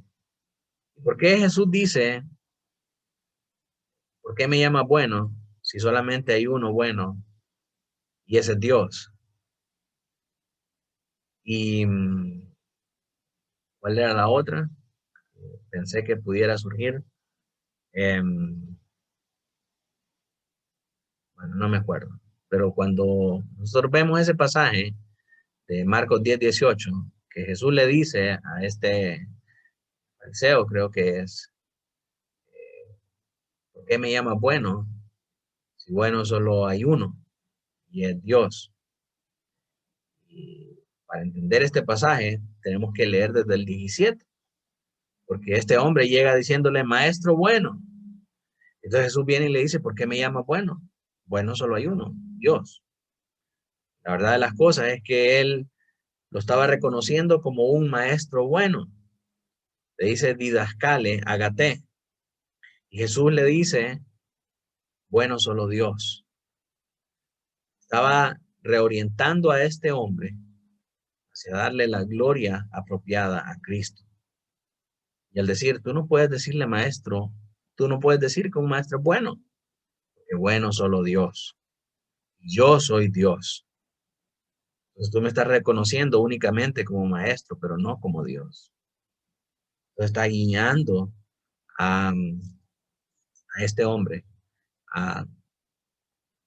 ¿por qué Jesús dice, por qué me llama bueno si solamente hay uno bueno y ese es Dios? Y ¿cuál era la otra? Pensé que pudiera surgir. Bueno, no me acuerdo. Pero cuando nosotros vemos ese pasaje de Marcos 10:18, que Jesús le dice a este fariseo, creo que es, ¿por qué me llamas bueno? Si bueno solo hay uno, y es Dios. Y para entender este pasaje, tenemos que leer desde el 17, porque este hombre llega diciéndole, maestro bueno. Entonces Jesús viene y le dice, ¿por qué me llamas bueno? Bueno solo hay uno, Dios. La verdad de las cosas es que él lo estaba reconociendo como un maestro bueno. Le dice didascale, agate. Y Jesús le dice, bueno solo Dios. Estaba reorientando a este hombre hacia darle la gloria apropiada a Cristo. Y al decir, tú no puedes decirle maestro, tú no puedes decir que un maestro es bueno, porque bueno solo Dios. Yo soy Dios. Entonces tú me estás reconociendo únicamente como maestro, pero no como Dios. Entonces está guiando a este hombre a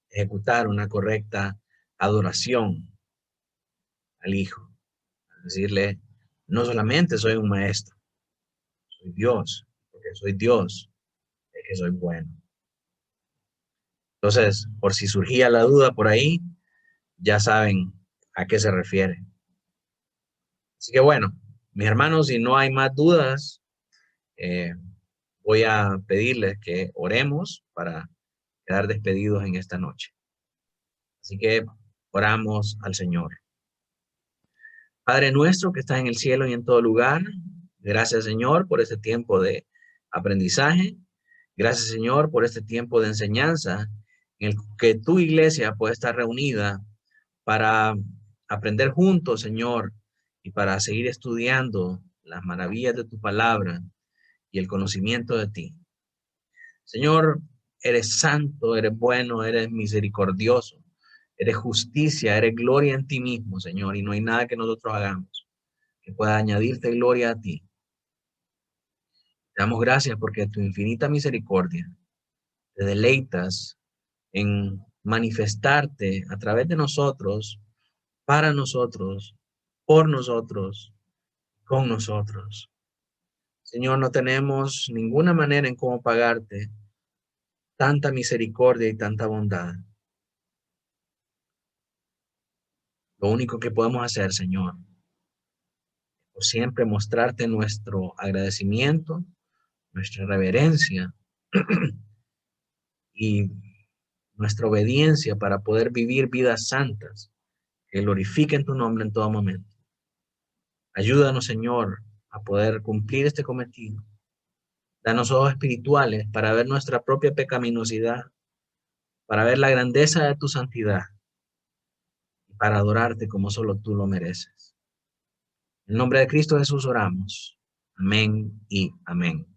ejecutar una correcta adoración al Hijo. A decirle, no solamente soy un maestro, soy Dios, porque soy Dios, es que soy bueno. Entonces, por si surgía la duda por ahí, ya saben a qué se refiere. Así que bueno, mis hermanos, si no hay más dudas, voy a pedirles que oremos para quedar despedidos en esta noche. Así que oramos al Señor. Padre nuestro que estás en el cielo y en todo lugar, gracias Señor por este tiempo de aprendizaje. Gracias Señor por este tiempo de enseñanza en el que tu iglesia puede estar reunida para aprender juntos, Señor, y para seguir estudiando las maravillas de tu palabra y el conocimiento de ti. Señor, eres santo, eres bueno, eres misericordioso, eres justicia, eres gloria en ti mismo, Señor, y no hay nada que nosotros hagamos que pueda añadirte gloria a ti. Te damos gracias porque tu infinita misericordia te deleitas en manifestarte a través de nosotros, para nosotros, por nosotros, con nosotros. Señor, no tenemos ninguna manera en cómo pagarte tanta misericordia y tanta bondad. Lo único que podemos hacer, Señor, es siempre mostrarte nuestro agradecimiento, nuestra reverencia y nuestra obediencia para poder vivir vidas santas que glorifiquen tu nombre en todo momento. Ayúdanos, Señor, a poder cumplir este cometido. Danos ojos espirituales para ver nuestra propia pecaminosidad, para ver la grandeza de tu santidad y para adorarte como solo tú lo mereces. En el nombre de Cristo Jesús oramos. Amén y amén.